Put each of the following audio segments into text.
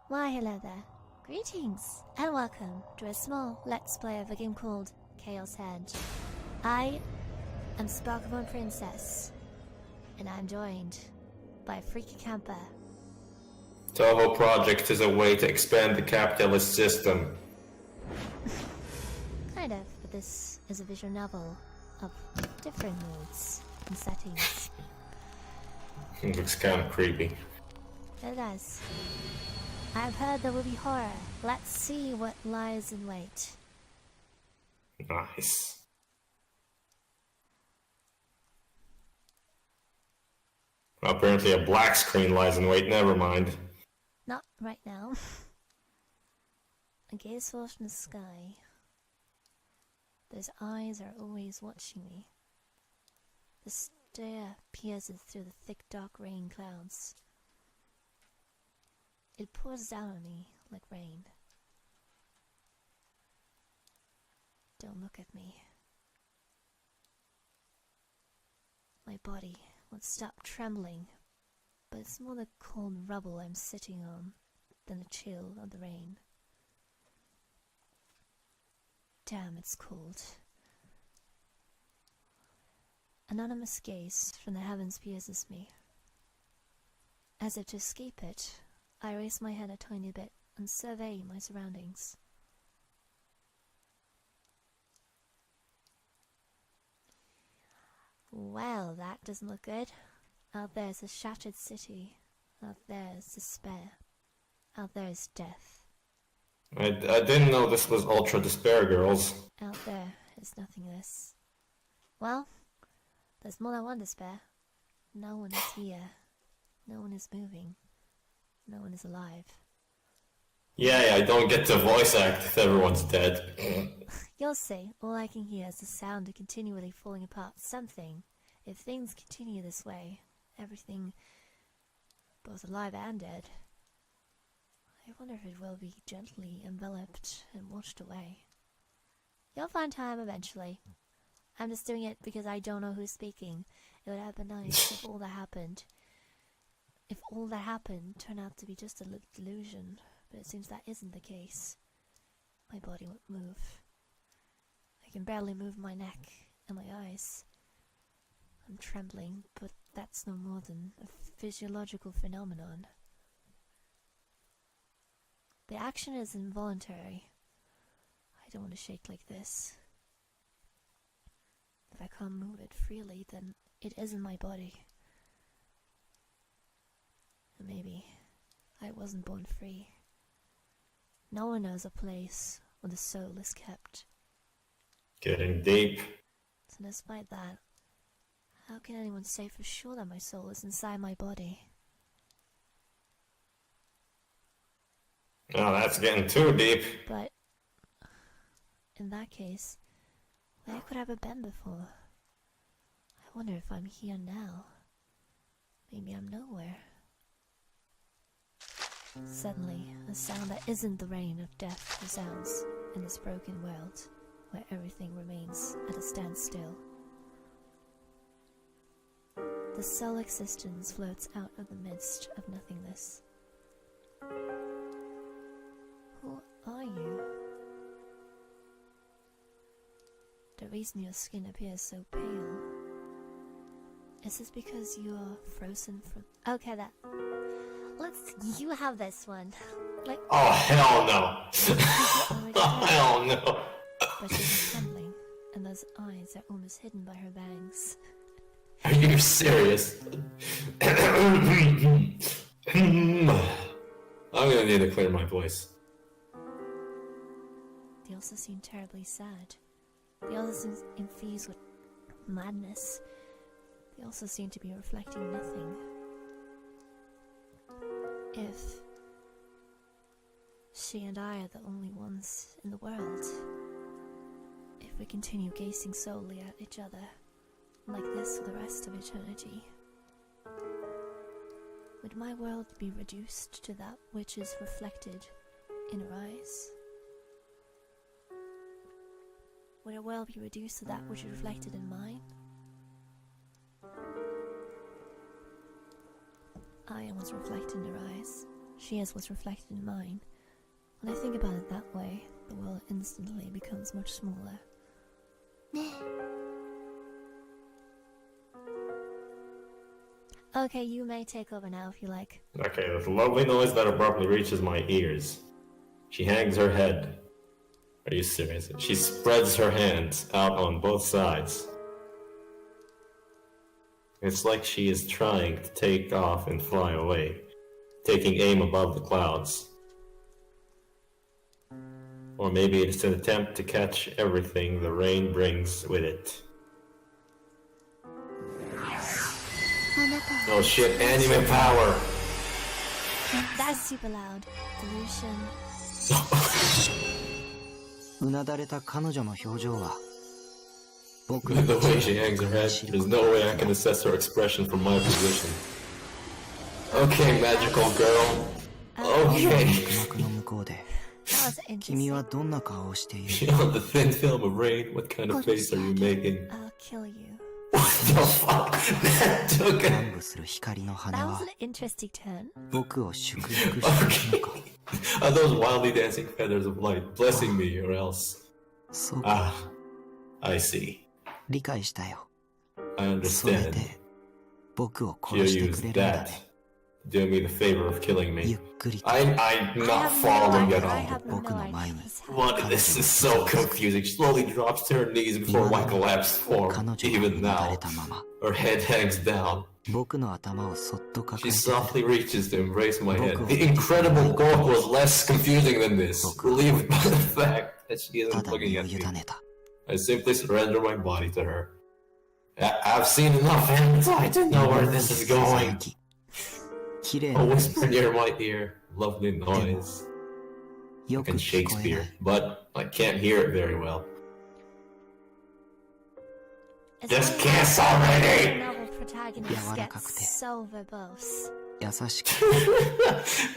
Why, hello there. Greetings, and welcome to a small Let's Play of a game called Chaos Head. I am Sparkleborn Princess, and I'm joined by a freaky camper. Toho Project is a way to expand the capitalist system. Kind of, but this is a visual novel of different moods and settings. It looks kind of creepy. It does. I've heard there will be horror. Let's see what lies in wait. Nice. Apparently a black screen lies in wait, never mind. Not right now. I gaze forth from the sky. Those eyes are always watching me. The stare pierces through the thick dark rain clouds. It pours down on me like rain. Don't look at me. My body won't stop trembling, but it's more the cold rubble I'm sitting on than the chill of the rain. Damn, it's cold. Anonymous gaze from the heavens pierces me. As if to escape it, I raise my head a tiny bit and survey my surroundings. Well, that doesn't look good. Out there is a shattered city. Out there is despair. Out there is death. I didn't know this was Ultra Despair, girls. Out there is nothingness. Well, there's more than one despair. No one is here. No one is moving. No one is alive. Yeah, I don't get to voice act if everyone's dead. You'll see. All I can hear is the sound of continually falling apart. Something. If things continue this way, everything, both alive and dead, I wonder if it will be gently enveloped and washed away. You'll find time eventually. I'm just doing it because I don't know who's speaking. It would have been nice if all that happened turned out to be just a little delusion, but it seems that isn't the case. My body won't move. I can barely move my neck and my eyes. I'm trembling, but that's no more than a physiological phenomenon. The action is involuntary. I don't want to shake like this. If I can't move it freely, then it isn't my body. And maybe I wasn't born free. No one knows a place where the soul is kept. Getting deep. So despite that, how can anyone say for sure that my soul is inside my body? Oh, that's getting too deep. But in that case, where could I have been before? I wonder if I'm here now. Maybe I'm nowhere. Suddenly, a sound that isn't the rain of death resounds in this broken world, where everything remains at a standstill. The sole existence floats out of the midst of nothingness. Who are you? The reason your skin appears so pale, is this because you are frozen from... Okay, you have this one. Like, Oh, hell no. oh, Hell no. but she's trembling, and those eyes are almost hidden by her bangs. Are you serious? I'm gonna need to clear my voice. They also seem terribly sad. They also seem infused with madness. They also seem to be reflecting nothing. If she and I are the only ones in the world, if we continue gazing solely at each other like this for the rest of eternity, would my world be reduced to that which is reflected in her eyes? Would her world be reduced to that which is reflected in mine? I am what's reflected in her eyes. she is what's reflected in mine. When I think about it that way, the world instantly becomes much smaller. Okay, you may take over now if you like. Okay, there's a lovely noise that abruptly reaches my ears. She hangs her head. Are you serious? She spreads her hands out on both sides. It's like she is trying to take off and fly away, taking aim above the clouds. Or maybe it's an attempt to catch everything the rain brings with it. Oh shit, anime power! That's super loud. Delusion. うなだれた彼女の表情は僕 The way she hangs her head, there's no way I can assess her expression from my position. Okay, magical girl. Okay. 幕の向こうで That was 君 interesting. はどんな顔をしている Beyond the thin film of rain, what kind of face are you making? I'll kill you. What the fuck? That took a... 乱舞する光の羽 That は was an interesting turn. 僕を祝福しているのか Are those wildly dancing feathers of light blessing me or else? そうか Ah, I see. 理解したよ I それ understand. で僕を She'll 殺してく use れるんだ that ね to do me the favor of killing ゆ me. っくりと I'm not I have following no at idea. I all. have no 僕の idea 前に what's happening. What? This is so confusing. She slowly drops to her knees before my collapsed 彼 form. 女が Even うなだ now, れたまま her head hangs down. 僕の頭をそっと抱 She えて softly reaches to embrace my head. The incredible book was less confusing than this, relieved by the fact that she た isn't だ looking 身を at 委 me. ねた I simply surrender my body to her. I've seen enough hentai to know where this is ささや going. き綺麗 A な whisper near my ear, lovely noise. よ Like く in 聞こえな Shakespeare, い but I can't hear it very well. It's Just funny kiss how already! novel protagonists 柔らかくて get so verbose. 優しく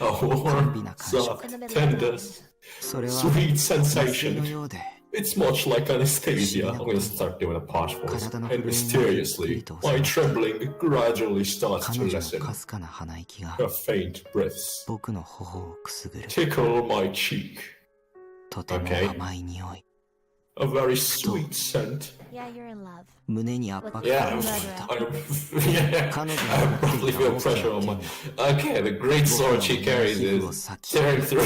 A warm, In soft, the middle of tender, the それは sweet 麻酔の sensation. ようで It's much like anesthesia. I'm gonna start doing a posh voice. And mysteriously, my trembling gradually starts 彼 to 女の lessen. かすかな鼻息が Her faint breaths 僕の頬をくすぐる tickle my cheek. とても Okay. 甘い匂い A very sweet scent. Yeah, you're in love. 胸に圧迫 Yeah, 感 I, を覚えた yeah, 彼女 I の持って probably いた feel 大きな pressure on 剣 my. が Okay, the great sword she carries is tearing through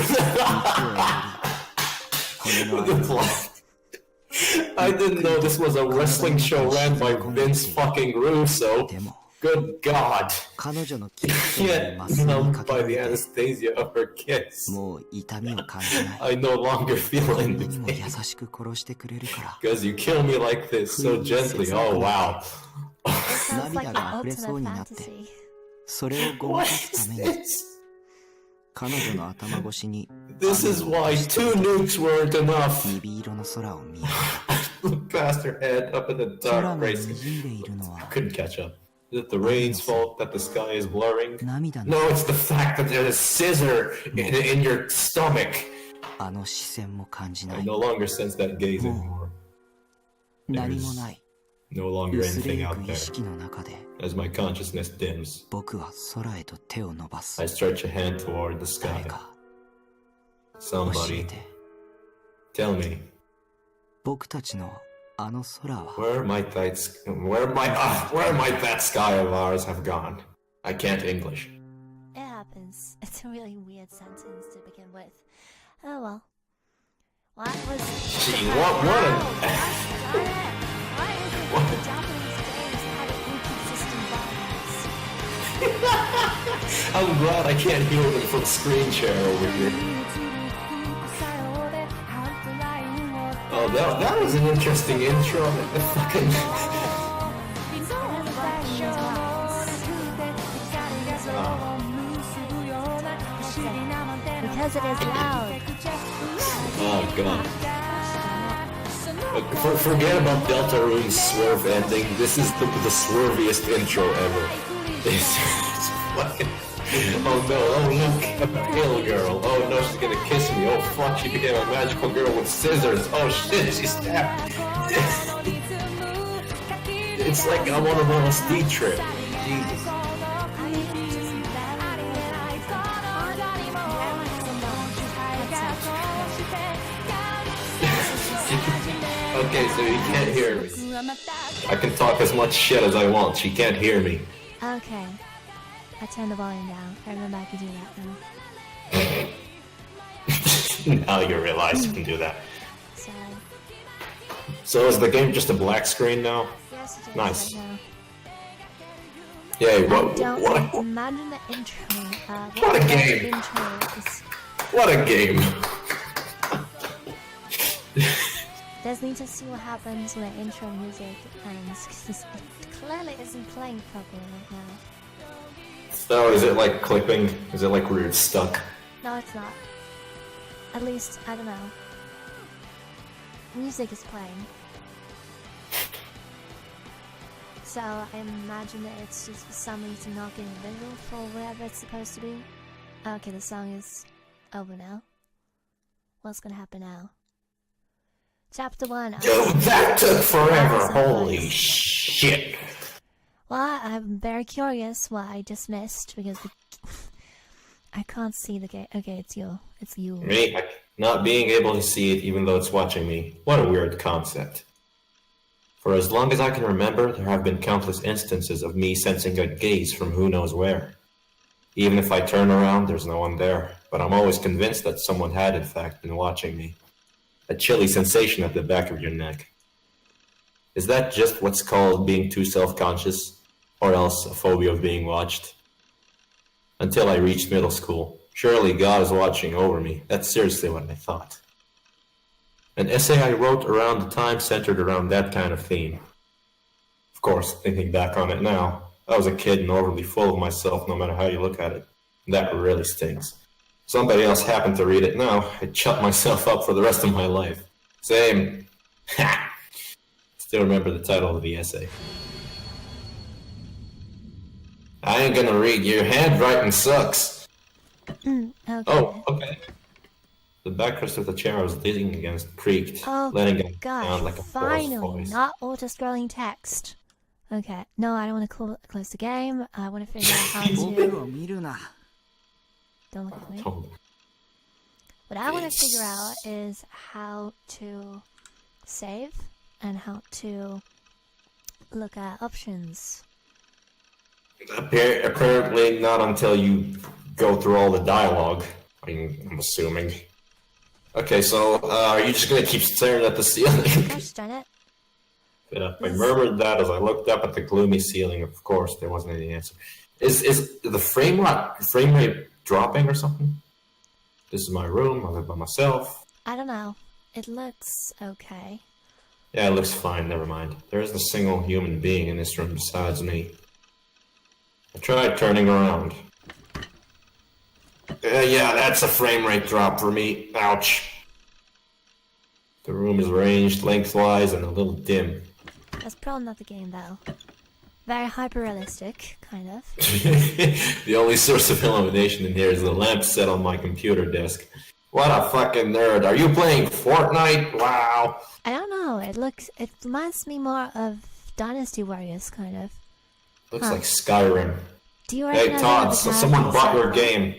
肉を the 破り骨の間 plot. I didn't know this was a wrestling show ran by Vince fucking Russo. でも Good God. 彼女のキスに Yet 麻酔にか numbed け by ら the れて anesthesia of her kiss. もう痛みを感じない I no longer feel こんなにも優 anything. しく殺してくれるから Because you kill me like this so gently. Oh wow. It sounds like the 涙が溢れそう ultimate になって fantasy. それをごま What かす is ために this? 彼女の頭越しに This is why 2 nukes weren't enough. 鈍色の空を見る Look past her head up at the 空 dark が gray 滲 sky. んでいるのは Couldn't catch up. Is it the rain's fault that the sky is blurring? 涙の No, it's the fact that there's a scissor in your stomach. あの視線も感じな I い no longer sense that gaze anymore. 何もない No longer 薄れ anything ゆ out く意 there. 識の中で As my consciousness dims, 僕は空へと手を伸ばす I stretch a hand toward the 誰 sky. か教え Somebody, て tell me, 僕たちのあの空は where might that sky of ours have gone? I can't English. It happens. It's a really weird sentence to begin with. Oh well. What was... Gee, what a- Why is it that the Japanese games have inconsistent violence? I'm glad I can't hear them from screen share over here. Oh, that was an interesting intro. The fucking... Because it is loud. Oh god. Forget about Deltarune's swerve ending. This is the swerviest intro ever. It's fucking... Oh no, oh look, a pale girl. Oh no, she's gonna kiss me. Oh fuck, she became a magical girl with scissors. Oh shit, she stabbed. It's like I'm on an LSD trip. Jesus. Okay, so you can't hear me. I can talk as much shit as I want. She can't hear me. Okay. I turned the volume down. I remember I could do that now. Now you realize you can do that. Sorry. So is the game just a black screen now? Yes, it is Nice. right now. Yay, Don't imagine the intro. What a game. Intro is... What a game! Just need to see what happens when the intro music ends, because it clearly isn't playing properly right now. So is it like clipping? Is it like where it's stuck? No, it's not. At least, I don't know. Music is playing. So I imagine that it's just for some reason not getting visual for whatever it's supposed to be. Okay, the song is over now. What's gonna happen now? Chapter 1. Yo, that took forever! That was Holy nice. shit! Well, I'm very curious what I just missed because I can't see the game. Okay, it's you. It's you. Me, not being able to see it even though it's watching me. What a weird concept. For as long as I can remember, there have been countless instances of me sensing a gaze from who knows where. Even if I turn around, there's no one there, but I'm always convinced that someone had in fact been watching me. A chilly sensation at the back of your neck. Is that just what's called being too self-conscious? Or else a phobia of being watched? Until I reached middle school. Surely God is watching over me. That's seriously what I thought. An essay I wrote around the time centered around that kind of theme. Of course, thinking back on it now, I was a kid and overly full of myself no matter how you look at it. That really stings. Somebody else happened to read it now, I'd shut myself up for the rest of my life. Same. Ha! Still remember the title of the essay. I ain't gonna read. Your handwriting sucks. Okay. Oh, okay. The backrest of the chair I was leaning against creaked, Oh, letting it gosh, down like a forced finally, voice. not auto-scrolling text. Okay, no, I don't want to close the game. I want to figure out how to... 見るな Don't look at me. Oh, What I want to figure out is how to save and how to look at options. apparently not until you go through all the dialogue. I'm assuming. Okay, so are you just gonna keep staring at the ceiling? Gosh darn it. I murmured that as I looked up at the gloomy ceiling. Of course, there wasn't any answer. Is the frame rate dropping or something? This is my room. I live by myself. I don't know. It looks okay. Yeah, it looks fine. Never mind. There isn't a single human being in this room besides me. I tried turning around. Yeah, that's a frame rate drop for me. Ouch. The room is arranged lengthwise and a little dim. That's probably not the game though. Very hyper-realistic, kind of. The only source of illumination in here is the lamp set on my computer desk. What a fucking nerd. Are you playing Fortnite? Wow. I don't know. It reminds me more of Dynasty Warriors, kind of. Looks like Skyrim. Do you Hey recognize Todd, any of the someone characters? bought your game.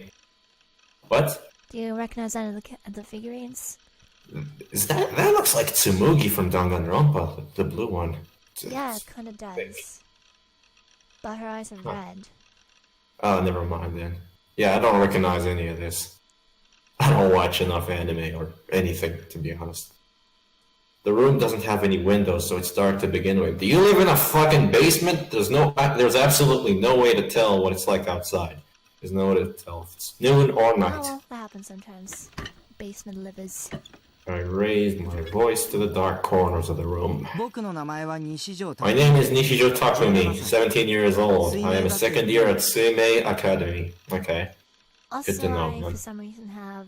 What? Do you recognize any of the figurines? Is that looks like Tsumugi from Danganronpa, the blue one. Yeah, it kind of does. But her eyes are red. Oh, never mind then. Yeah, I don't recognize any of this. I don't watch enough anime or anything, to be honest. The room doesn't have any windows, so it's dark to begin with. Do you live in a fucking basement? There's absolutely no way to tell what it's like outside. There's no way to tell if it's noon or Oh, night. well, that happens sometimes. Basement livers. I raised my voice to the dark corners of the room. 僕の名前は西条 My name is Nishijo Takumi, 17 years old. I am a second year at Suimei Academy. Okay. Also, Good to know, I, man. for some reason, have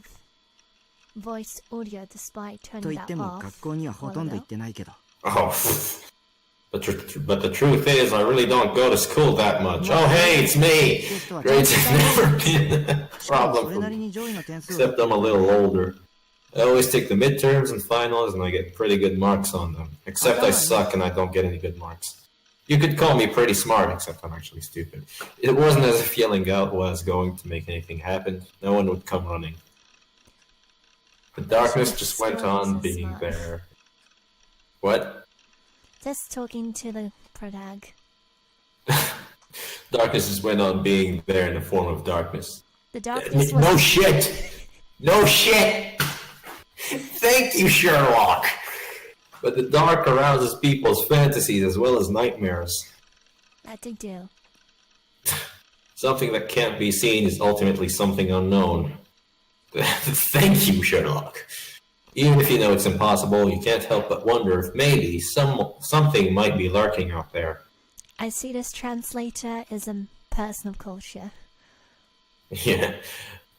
voiced audio despite と turning 言って that も off. 学校にはほとんど a while 行ってないけど Oh. But the truth is, I really don't go to school that much. Oh, hey, it's me! Grades have never been a しかも problem それ for なり me. に上位の点数を Except I'm a little older. I always take the midterms and finals, and I get pretty good marks on them. Except I suck and I don't get any good marks. You could call me pretty smart, except I'm actually stupid. It wasn't as if yelling out was going to make anything happen. No one would come running. The darkness just went on being there. What? Just talking to the protag. Darkness just went on being there in the form of darkness. The darkness was... No shit! No shit! Thank you, Sherlock! But the dark arouses people's fantasies as well as nightmares. That they do. Something that can't be seen is ultimately something unknown. Thank you, Sherlock. Even if you know it's impossible, you can't help but wonder if maybe something might be lurking out there. I see this translator is a person of culture. Yeah.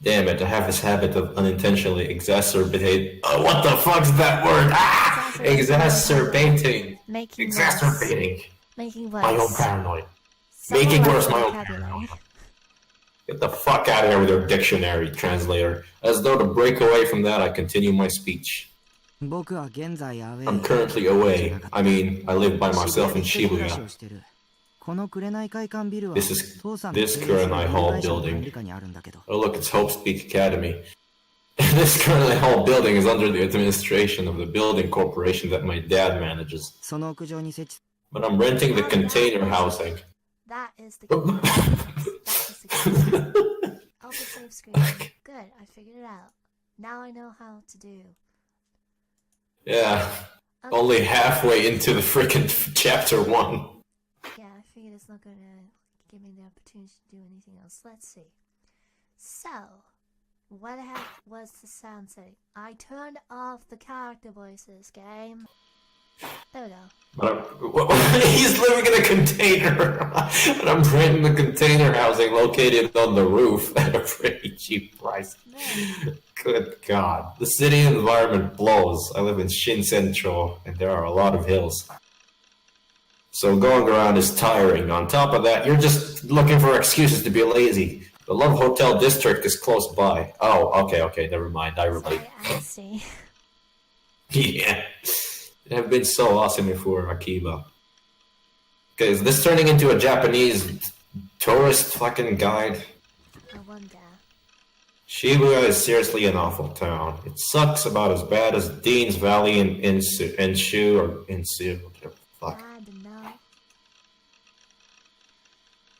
Damn it, I have this habit of unintentionally exacerbating... Oh, what the fuck's that word? Ah! Exacerbating. Exacerbating. Making worse. My own paranoid. Making worse my own paranoid. Get the fuck out of here with your dictionary, translator. As though to break away from that, I continue my speech. I'm currently away. I mean, I live by myself in Shibuya. This is this Kurenai Hall building. Oh look, it's Hope Speak Academy. This Kurenai Hall building is under the administration of the building corporation that my dad manages. But I'm renting the container housing. That is the I'll put save screen. Good, I figured it out. Now I know how to do. Yeah. Okay. Only halfway into the freaking chapter 1. Yeah, I figured it's not gonna give me the opportunity to do anything else. Let's see. So, what the heck was the sound setting? I turned off the character voices, game. There we go. He's living in a container, and I'm renting the container housing located on the roof at a pretty cheap price. No. Good God. The city environment blows. I live in Shin-Centro, and there are a lot of hills. So going around is tiring. On top of that, you're just looking for excuses to be lazy. The Love Hotel District is close by. Oh, okay, never mind. I relate. I see. Yeah. It would have been so awesome if we were Akiba. Okay, is this turning into a Japanese tourist fucking guide? I wonder. Shibuya is seriously an awful town. It sucks about as bad as Dean's Valley and Ensuing or Ensuing. Fuck. I don't know.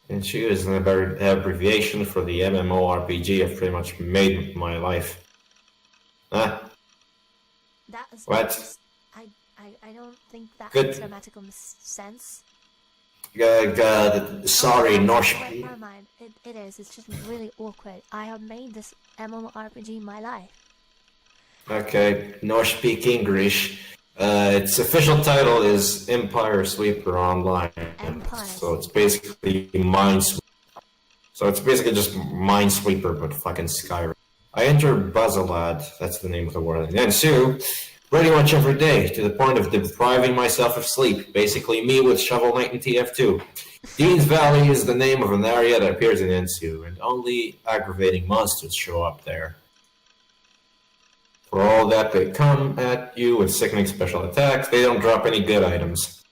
Ensuing is an abbreviation for the MMORPG I've pretty much made my life. Huh? That is what? I don't think that makes grammatical sense. Sorry, Norse. Never mind. It is. It's just really awkward. I have made this MMORPG my life. Okay, Norse speak English. Its official title is Empire Sweeper Online. Empire. So it's basically Minesweeper. So it's basically just Minesweeper, but fucking Skyrim. I enter Bazalad, that's the name of the world, and Sue, pretty much every day, to the point of depriving myself of sleep. Basically me with Shovel Knight and TF2. Dean's Valley is the name of an area that appears in Ensu, and only aggravating monsters show up there. For all that they come at you with sickening special attacks, they don't drop any good items.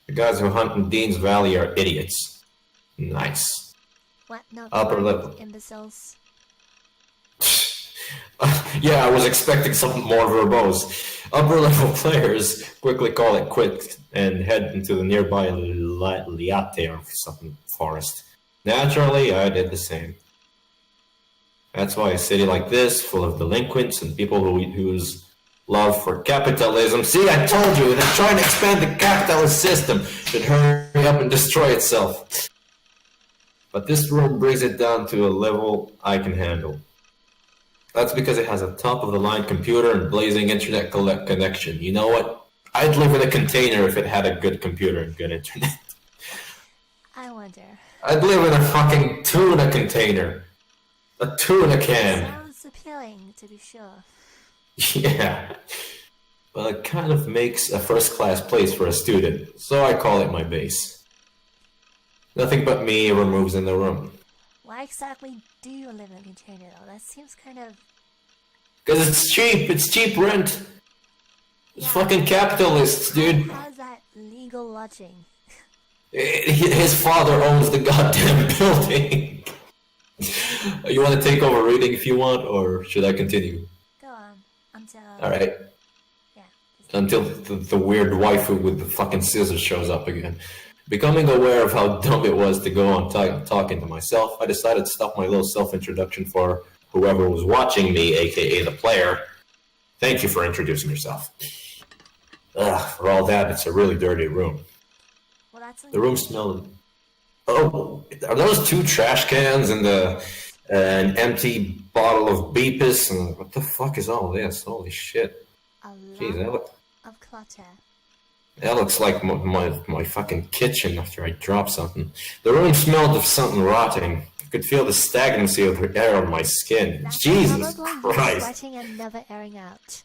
The guys who hunt in Dean's Valley are idiots. Nice. What? No, upper level. Imbeciles. Yeah, I was expecting something more verbose. Upper level players quickly call it quits and head into the nearby Liate or something forest. Naturally, I did the same. That's why a city like this, full of delinquents and people whose love for capitalism... See, I told you, they're trying to expand the capitalist system. Should hurry up and destroy itself. But this room brings it down to a level I can handle. That's because it has a top-of-the-line computer and blazing internet connection. You know what? I'd live in a container if it had a good computer and good internet. I wonder. I'd live in a fucking tuna container. A tuna can. Sounds appealing, to be sure. Yeah. Well, it kind of makes a first-class place for a student, so I call it my base. Nothing but me ever moves in the room. Why exactly do you live in a container, though? That seems kind of... Because it's cheap. It's cheap rent. It's fucking capitalists, dude. How's that legal lodging? His father owns the goddamn building. You want to take over reading if you want, or should I continue? Alright? Yeah. Until the weird waifu with the fucking scissors shows up again. Becoming aware of how dumb it was to go on talking to myself, I decided to stop my little self-introduction for whoever was watching me, aka the player. Thank you for introducing yourself. Ugh, for all that, it's a really dirty room. Well, that's The room smelled... Oh, are those 2 trash cans and an empty bottle of Beepus? And what the fuck is all this? Holy shit. a Jeez, lot of clutter. that looks like my fucking kitchen after I drop something. The room smelled of something rotting. I could feel the stagnancy of the air on my skin. That's Jesus probably Christ. sweating and never airing out.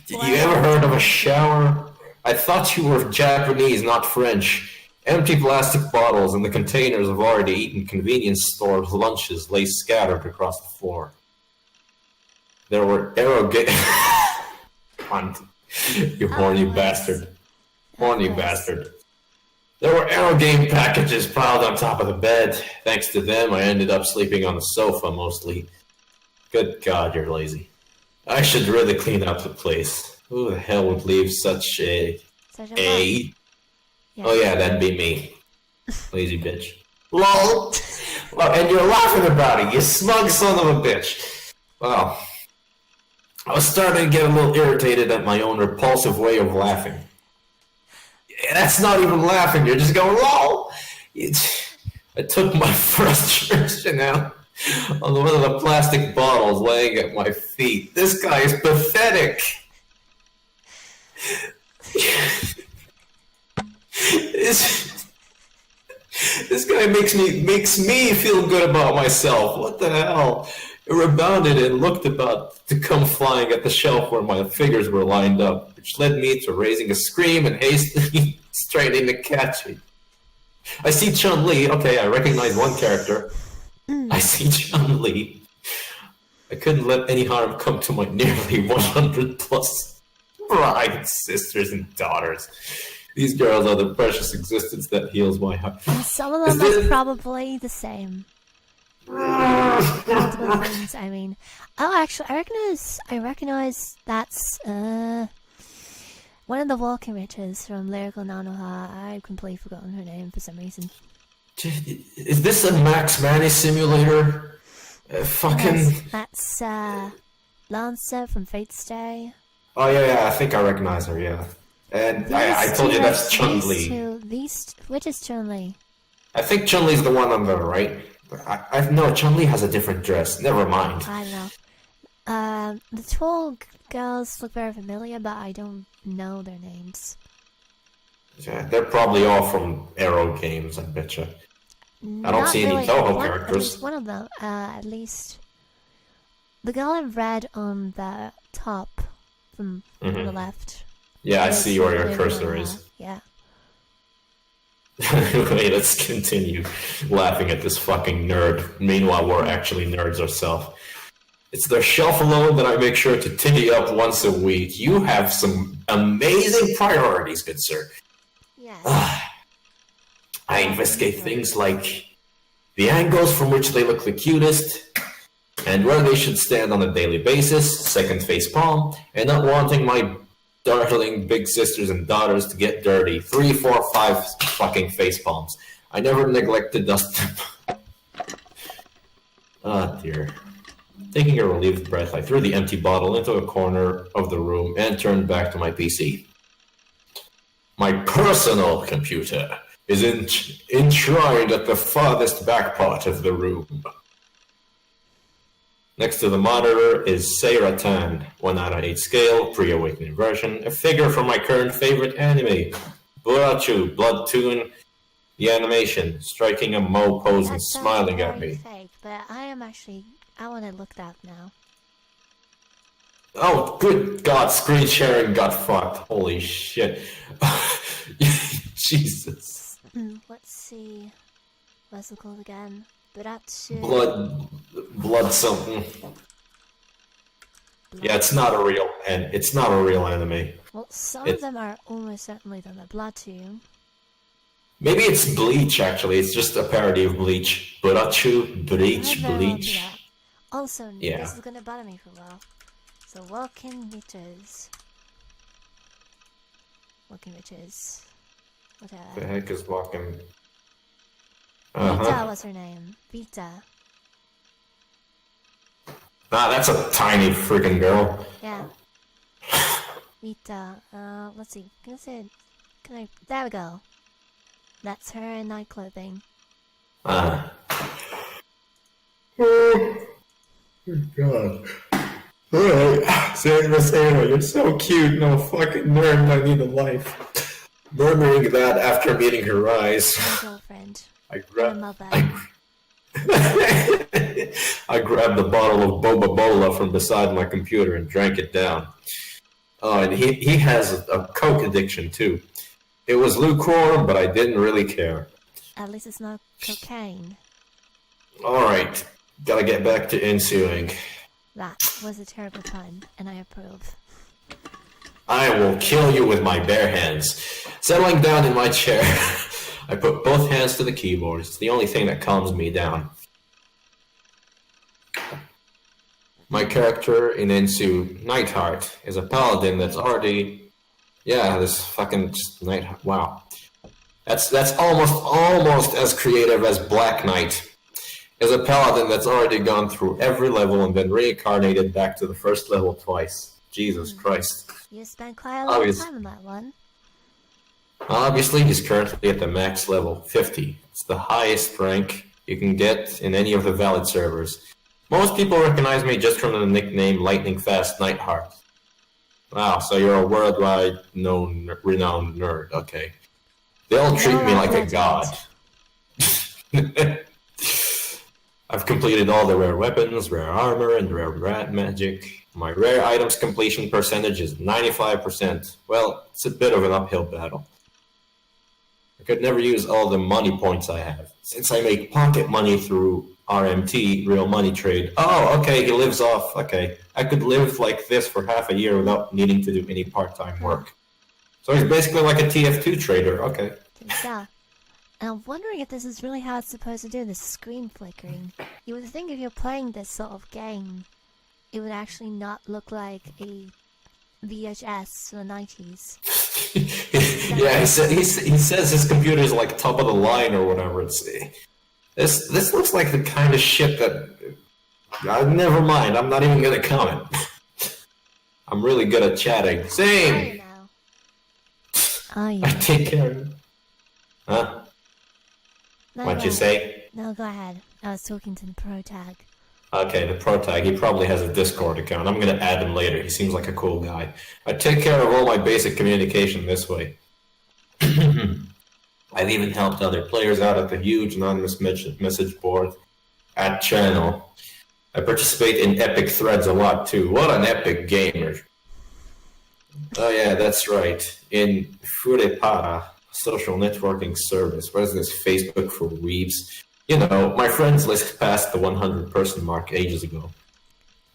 You ever heard of a shower? I thought you were Japanese, not French. Empty plastic bottles and the containers of already eaten convenience store lunches lay scattered across the floor. There were arrogant... You horny bastard. Horny bastard. There were Aero game packages piled on top of the bed. Thanks to them, I ended up sleeping on the sofa mostly. Good God, you're lazy. I should really clean up the place. Who the hell would leave such a... Yeah. Oh yeah, that'd be me. Lazy bitch. LOL! Well, and you're laughing about it, you smug son of a bitch. Well, I was starting to get a little irritated at my own repulsive way of laughing. Yeah, that's not even laughing, you're just going LOL! I took my frustration out on one of the plastic bottles laying at my feet. This guy is pathetic! This guy makes me feel good about myself. What the hell? It rebounded and looked about to come flying at the shelf where my figures were lined up, which led me to raising a scream and hastily straining to catch it. I see Chun-Li. Okay, I recognize one character. I see Chun-Li. I couldn't let any harm come to my nearly 100 plus brides, sisters, and daughters. These girls are the precious existence that heals my heart. And some of them are probably the same. Multiple things, I mean. Oh, actually, I recognize that's, one of the walking witches from Lyrical Nanoha. I've completely forgotten her name for some reason. Is this a Max Manny simulator? Fucking... Yes, that's, Lancer from Fate's Day. Oh, yeah, I think I recognize her, yeah. And I told you that's Chun-Li. Which is Chun-Li? I think Chun-Li's the one on the right. No, Chun-Li has a different dress. Never mind. I don't know. The tall girls look very familiar, but I don't know their names. Yeah, they're probably all from Aero games, I betcha. I don't see any Toho characters. One of them, at least. The girl in red on the top, from the left. Yeah, I see where your cursor is. Yeah. Wait, let's continue laughing at this fucking nerd. Meanwhile, we're actually nerds ourselves. It's their shelf alone that I make sure to titty up once a week. You have some amazing priorities, good sir. Yes. I investigate things like the angles from which they look the cutest, and where they should stand on a daily basis, second face palm, and not wanting my darling big sisters and daughters to get dirty. 3, 4, 5 fucking face palms. I never neglect to dust them. Ah, dear. Taking a relieved breath, I threw the empty bottle into a corner of the room and turned back to my PC. My personal computer is enshrined at the farthest back part of the room. Next to the monitor is Seira Tan, 1 out of 8 scale, pre-awakening version, a figure from my current favorite anime, Burachu, Blood Toon, the animation, striking a Mo pose and smiling at me. Fake, but I want to look that now. Oh, good God, screen sharing got fucked. Holy shit. Jesus. Let's see. What's it called again? Burachu. Blood something. Yeah, it's not a real anime. Well, some of them are almost certainly the Bloodtoon. Maybe it's Bleach, actually. It's just a parody of Bleach. Burachu, Bleach. Also, Yeah. this is gonna bother me for a while. So walking witches. Walking witches. Whatever. The heck is walking? Vita was her name. Vita. Ah, that's a tiny freaking girl. Yeah. Vita. Let's see. Can I? There we go. That's her in night clothing. Oh, God. Alright, Sarah, you're so cute. No fucking nerd, I need a life. Murmuring that after meeting her eyes, My girlfriend. I My mother. I grabbed a bottle of Boba Bola from beside my computer and drank it down. Oh, and he has a coke addiction too. It was lukewarm, but I didn't really care. At least it's not cocaine. Alright, gotta get back to ensuing. That was a terrible pun, and I approve. I will kill you with my bare hands. Settling down in my chair, I put both hands to the keyboard. It's the only thing that calms me down. My character in Ensu, Nightheart, is a paladin that's already... Yeah, this fucking Nightheart. Wow. That's almost as creative as Black Knight. Is a paladin that's already gone through every level and been reincarnated back to the first level twice. Jesus Christ. You spent quite a long time on that one. Obviously, he's currently at the max level, 50. It's the highest rank you can get in any of the valid servers. Most people recognize me just from the nickname Lightning Fast Nightheart. Wow, so you're a worldwide renowned nerd, okay. They all treat me like a god. I've completed all the rare weapons, rare armor, and rare rat magic. My rare items completion percentage is 95%. Well, it's a bit of an uphill battle. I could never use all the money points I have, since I make pocket money through RMT, real money trade. Oh, okay, he lives off. Okay, I could live like this for half a year without needing to do any part-time work. So he's basically like a TF2 trader. Okay. Yeah. And I'm wondering if this is really how it's supposed to do this screen flickering. You would think if you're playing this sort of game, it would actually not look like a VHS from the 90s. Yeah, he says his computer is like top of the line or whatever. This looks like the kind of shit that... never mind, I'm not even gonna comment. I'm really good at chatting. Same! Oh, yeah. I take care of it. Huh? No, What'd you say? No, go ahead. I was talking to the pro tag. Okay, the pro tag. He probably has a Discord account. I'm gonna add him later. He seems like a cool guy. I take care of all my basic communication this way. I've even helped other players out at the huge anonymous message board at channel. I participate in epic threads a lot too. What an epic gamer. Oh yeah, that's right. In Furepara, social networking service. What is this? Facebook for weebs? You know, my friends list passed the 100-person mark ages ago.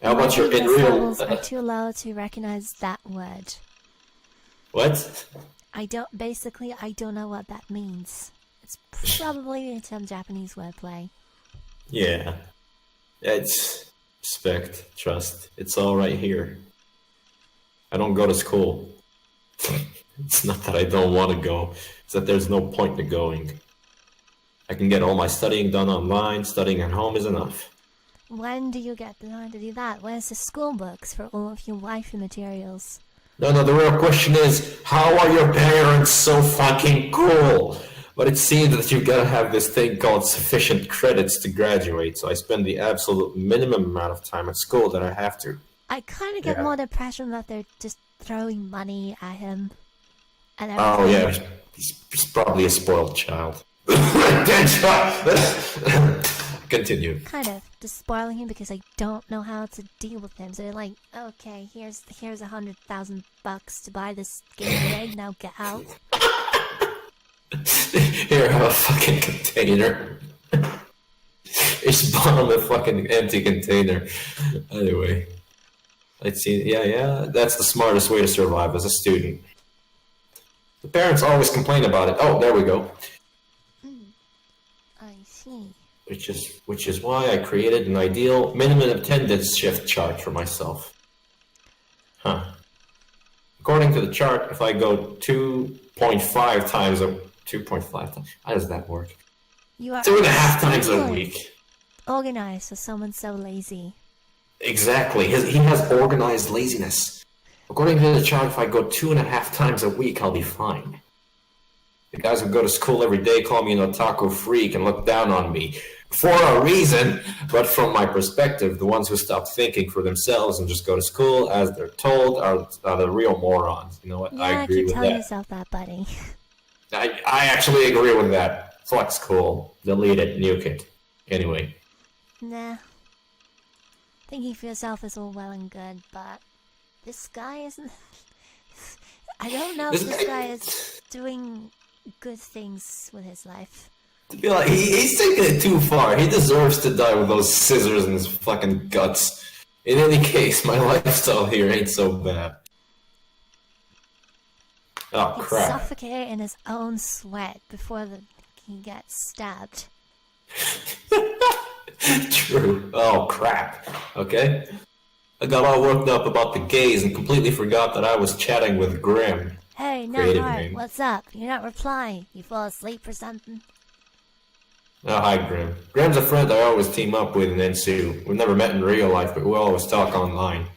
How about your in real... levels are too low to recognize that word. What? I don't know what that means. It's probably some Japanese wordplay. Yeah. It's respect, trust. It's all right here. I don't go to school. It's not that I don't want to go. It's that there's no point to going. I can get all my studying done online. Studying at home is enough. When do you get the time to do that? Where's the school books for all of your wifey materials? No, the real question is, how are your parents so fucking cool? But it seems that you've got to have this thing called sufficient credits to graduate, so I spend the absolute minimum amount of time at school that I have to. I kind of get more the impression that they're just throwing money at him. And oh yeah, he's probably a spoiled child. Continue. Kind of just spoiling him because I don't know how to deal with him. So they're like, okay, here's $100,000 to buy this game egg. Now get out. Here, have a fucking container. It's bomb a fucking empty container. Anyway, let's see. Yeah, that's the smartest way to survive as a student. The parents always complain about it. Oh, there we go. I see. Which is why I created an ideal minimum attendance shift chart for myself. Huh. According to the chart, if I go 2.5 times a 2.5 times, how does that work? You are 2.5 times a week. Organized for someone so lazy. Exactly. He has organized laziness. According to the chart, if I go 2.5 times a week, I'll be fine. The guys who go to school every day call me an otaku freak and look down on me. For a reason, but from my perspective, the ones who stop thinking for themselves and just go to school as they're told are the real morons. You know what? Yeah, I agree keep with telling that. yourself that, buddy. I actually agree with that. Fuck school. Delete it. Nuke it. Anyway. Nah. Thinking for yourself is all well and good, but this guy isn't... I don't know if this guy is doing good things with his life. To be like, he's taking it too far. He deserves to die with those scissors in his fucking guts. In any case, my lifestyle here ain't so bad. Oh, He'd crap. suffocate in his own sweat before he gets stabbed. True. Oh, crap. Okay. I got all worked up about the gays and completely forgot that I was chatting with Grim. Hey, no Creative heart, name. what's up? You're not replying. You fall asleep or something? Oh, hi, Grim. Grim's a friend I always team up with in Ensuing. We've never met in real life, but we always talk online.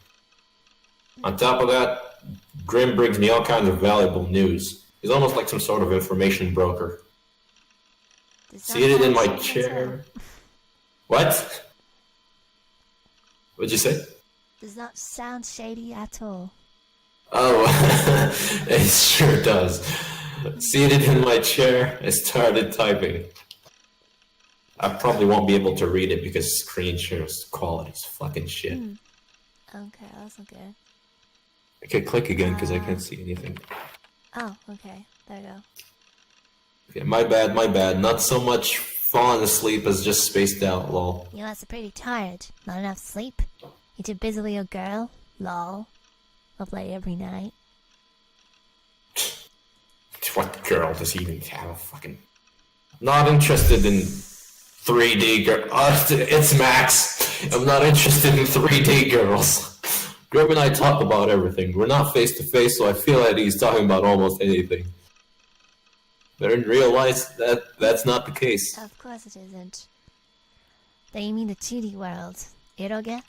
On top of that, Grim brings me all kinds of valuable news. He's almost like some sort of information broker. Does that Seated in sound my shady chair. What? What'd you say? Does not sound shady at all. Oh, it sure does. Seated in my chair, I started typing. I probably won't be able to read it because screen share's quality's fucking shit. Okay, that's okay. I can click again because I can't see anything. Oh, okay. There you go. Okay, my bad. Not so much falling asleep as just spaced out, lol. You must be pretty tired. Not enough sleep? You too busy with your girl? Lol. I'll play every night. What girl does he even have a fucking... Not interested in 3D girl. It's Max. I'm not interested in 3D girls. Greg and I talk about everything. We're not face to face, so I feel that he's talking about almost anything. But in real life, that's not the case. Of course it isn't. Then you mean the 2D world. Eroge?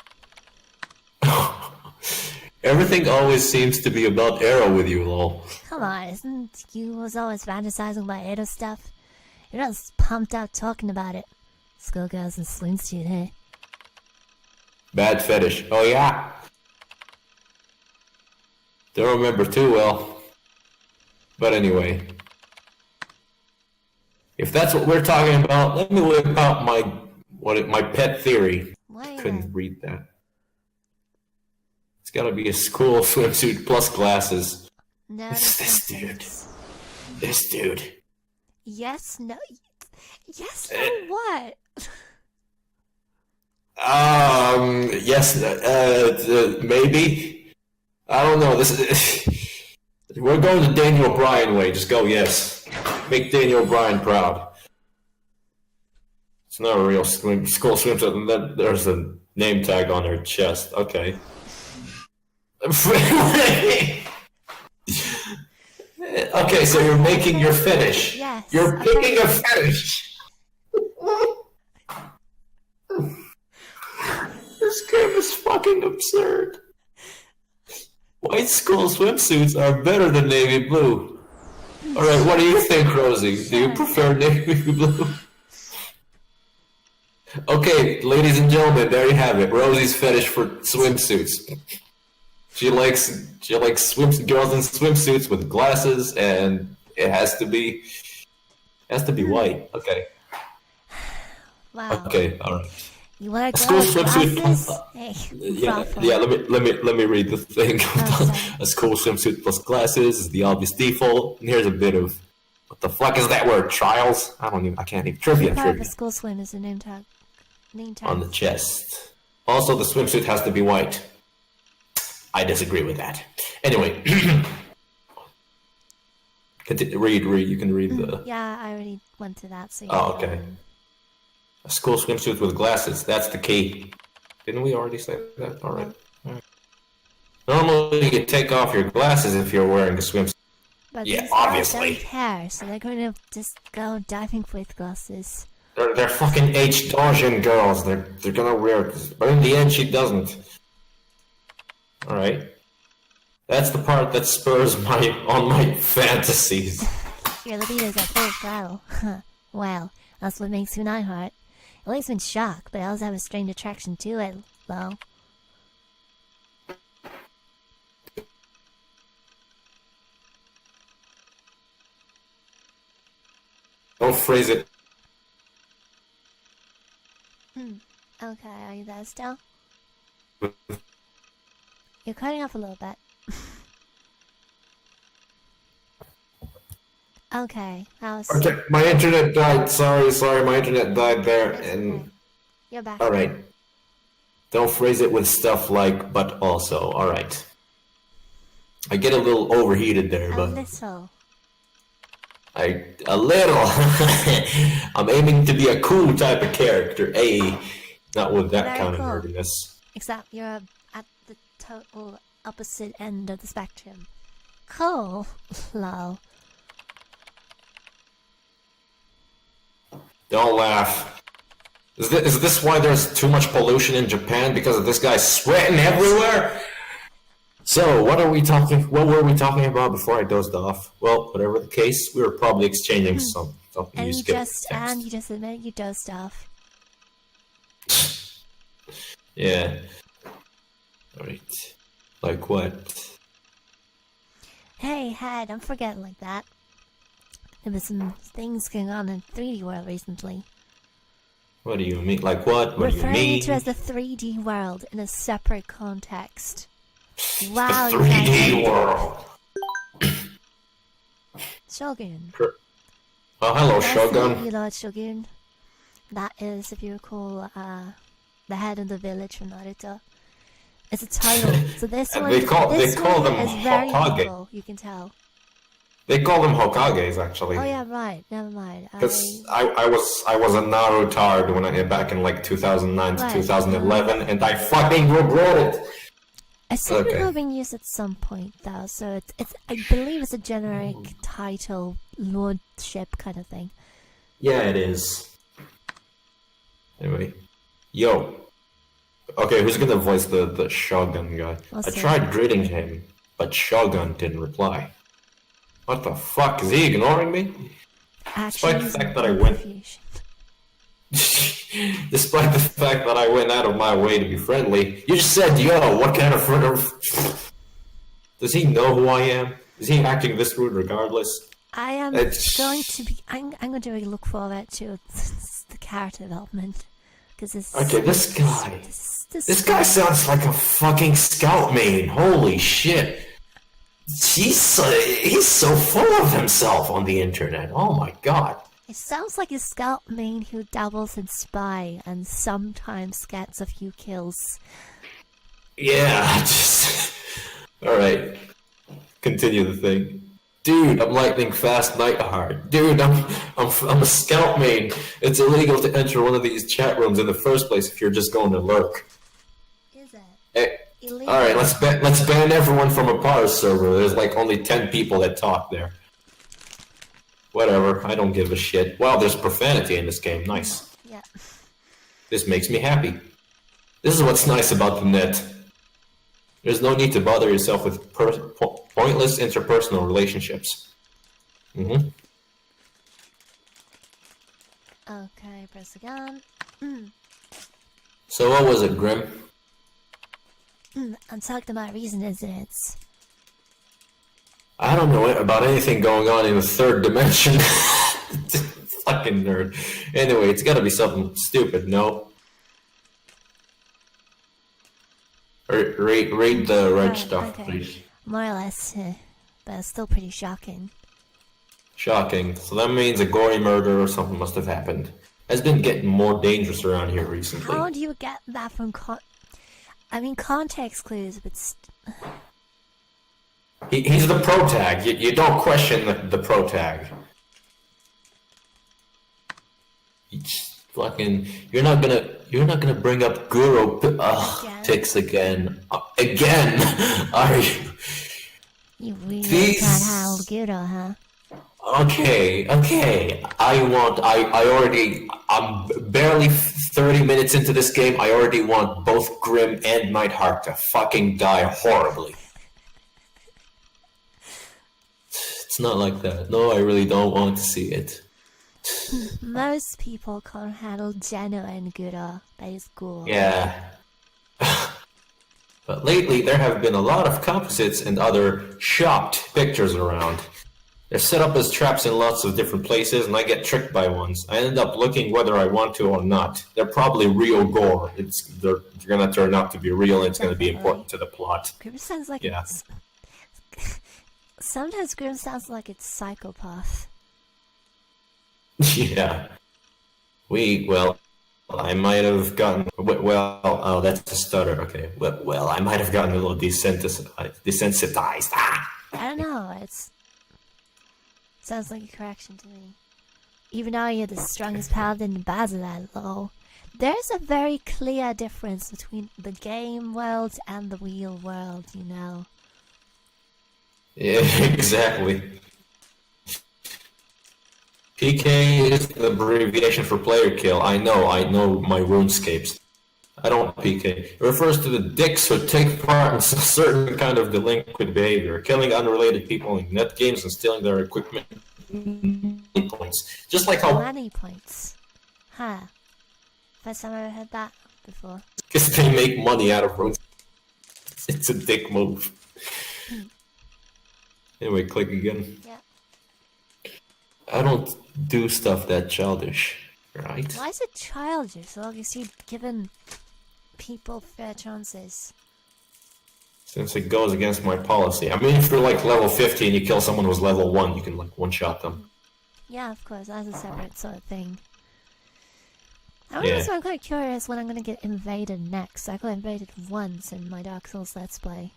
Everything always seems to be about Arrow with you, lol. Come on, isn't you was always fantasizing about Edo stuff? You're not pumped out talking about it. Schoolgirls and swimsuit, hey? Bad fetish. Oh yeah? Don't remember too well. But anyway. If that's what we're talking about, let me whip out my pet theory. Why Couldn't then? read that. It's gotta be a school swimsuit plus glasses. No, It's that's this dude. nonsense. This dude. Yes, no... Yes, no, what? Yes, maybe. I don't know. This is. We're going the Daniel Bryan way. Just go yes. Make Daniel Bryan proud. It's not a real school swimsuit, and then there's a name tag on her chest. Okay. Okay, so you're making your fetish. Yes. You're picking a fetish. This game is fucking absurd. White school swimsuits are better than navy blue. Alright, what do you think, Rosie? Do you prefer navy blue? Okay, ladies and gentlemen, there you have it. Rosie's fetish for swimsuits. She likes girls in swimsuits with glasses, and it has to be white. Okay. Wow. Okay. All right. You wanna go School with swimsuit. glasses? Hey, Yeah. Rafa. Yeah. Let me read the thing. sorry. A school swimsuit plus glasses is the obvious default. And here's a bit of what the fuck is that word? Trials? I can't even trivia. Part of a school swim is a name tag. On the chest. Also, the swimsuit has to be white. I disagree with that. Anyway, read. You can read the. Yeah, I already went to that. So you Oh, can- okay. A school swimsuit with glasses. That's the key. Didn't we already say that? All right. Normally you take off your glasses if you're wearing a swimsuit. But Yeah, these obviously. guys don't care, so they're going to just go diving with glasses. They're fucking H-Dawson girls. They're gonna wear it. But in the end, she doesn't. Alright. That's the part that spurs my fantasies. Your libido's at full throttle. Well, that's what makes you Nightheart. At least in shock, but I also have a strange attraction to it, though. Don't phrase it. Okay, are you there still? You're cutting off a little bit. Okay, that was... Okay, my internet died. Sorry, my internet died there. And You're back. alright. Don't phrase it with stuff like, but also. Alright. I get a little overheated there, A but... little. A little. I'm aiming to be a cool type of character. Not with that Very kind cool. of nerdiness. Except you're at the total opposite end of the spectrum. Cool. Lol. Don't laugh. Is this why there's too much pollution in Japan? Because of this guy sweating everywhere? So, what were we talking about before I dozed off? Well, whatever the case, we were probably exchanging some And you music. just admitted you dozed off. Yeah. Alright. Like what? Hey, don't forget like that. There was some things going on in 3D world recently. What do you mean? Like what? What do you Referring mean? to as the 3D world in a separate context. Wow, The you guys 3D are- world. Shogun. Oh, hello, Nice to meet Shogun. you, Lord Shogun. That is, if you recall, the head of the village from Naruto. It's a title. So this And one, they call this them one is very Hokage. novel, you can tell. They call them Hokages, actually. Oh yeah, right. Never mind. Because I was a Narutard when I back in like 2009 to Right. 2011, and I fucking regret it. I seem to Okay. have been used at some point though, so it's I believe it's a generic title, lordship kind of thing. Yeah, it is. Anyway, yo. Okay, who's gonna voice the Shogun guy? I'll I say. tried greeting him, but Shogun didn't reply. What the fuck? Is he ignoring me? Actually, the fact that I went- confusion. Despite the fact that I went out of my way to be friendly, you just said, yo, what kind of friend? Does he know who I am? Is he acting this rude regardless? I am It's- going to be. I'm going to really look forward to the character development because this. Okay, this guy. This This guy sounds like a fucking scout main. Holy shit. He's so full of himself on the internet. Oh my god. It sounds like a scout main who dabbles in spy and sometimes gets a few kills. Yeah, just... Alright. Continue the thing. Dude, I'm lightning fast Nightheart. Dude, I'm a scout main. It's illegal to enter one of these chat rooms in the first place if you're just going to lurk. Is it? Hey, Illegal. alright, let's ban everyone from a Pars server. There's like only 10 people that talk there. Whatever, I don't give a shit. Wow, there's profanity in this game. Nice. Yeah. This makes me happy. This is what's nice about the net. There's no need to bother yourself with pointless interpersonal relationships. Mm-hmm. Okay, press again. So what was it, Grim? I'm talking about reason, isn't it? I don't know about anything going on in the third dimension. Fucking nerd. Anyway, it's gotta be something stupid, no? Read the red Right, stuff, okay. please. More or less, but it's still pretty shocking. Shocking. So that means a gory murder or something must have happened. Has been getting more dangerous around here recently. How do you get that from context clues, but He's the pro tag. You don't question the pro tag. You just fucking... You're not gonna... You're not gonna bring up Guru pics again. Again? Are you? You really These- can't handle Guro, huh? Okay. I'm barely 30 minutes into this game. I already want both Grim and Nightheart to fucking die horribly. It's not like that. No, I really don't want to see it. Most people can't handle genuine Guro. That is cool. Yeah. But lately, there have been a lot of composites and other shopped pictures around. They're set up as traps in lots of different places, and I get tricked by ones. I end up looking whether I want to or not. They're probably real gore. They're gonna turn out to be real, and it's gonna be important to the plot. Grim sounds like Yeah. it's... Sometimes Grim sounds like it's psychopath. Yeah. I might have gotten... oh, that's a stutter. Okay. Well, I might have gotten a little desensitized. Ah! I don't know, it's... Sounds like a correction to me. Even though you're the strongest paladin in Baziland, though, there's a very clear difference between the game world and the real world, you know. Yeah, exactly. PK is the abbreviation for player kill. I know my RuneScapes. I don't PK. It refers to the dicks who take part in some certain kind of delinquent behavior, killing unrelated people in net games and stealing their equipment points. Just like how Money points. Huh. First time I ever heard that before. because they make money out of runes. It's a dick move. Anyway, click again. Yeah. I don't do stuff that childish, right? Why is it childish as long as you've given people fair chances? Since it goes against my policy. I mean, if you're like level 50 and you kill someone who's level 1, you can like one-shot them. Yeah, of course, that's a separate sort of thing. Yeah. I'm quite curious when I'm gonna get invaded next. I got invaded once in my Dark Souls Let's Play.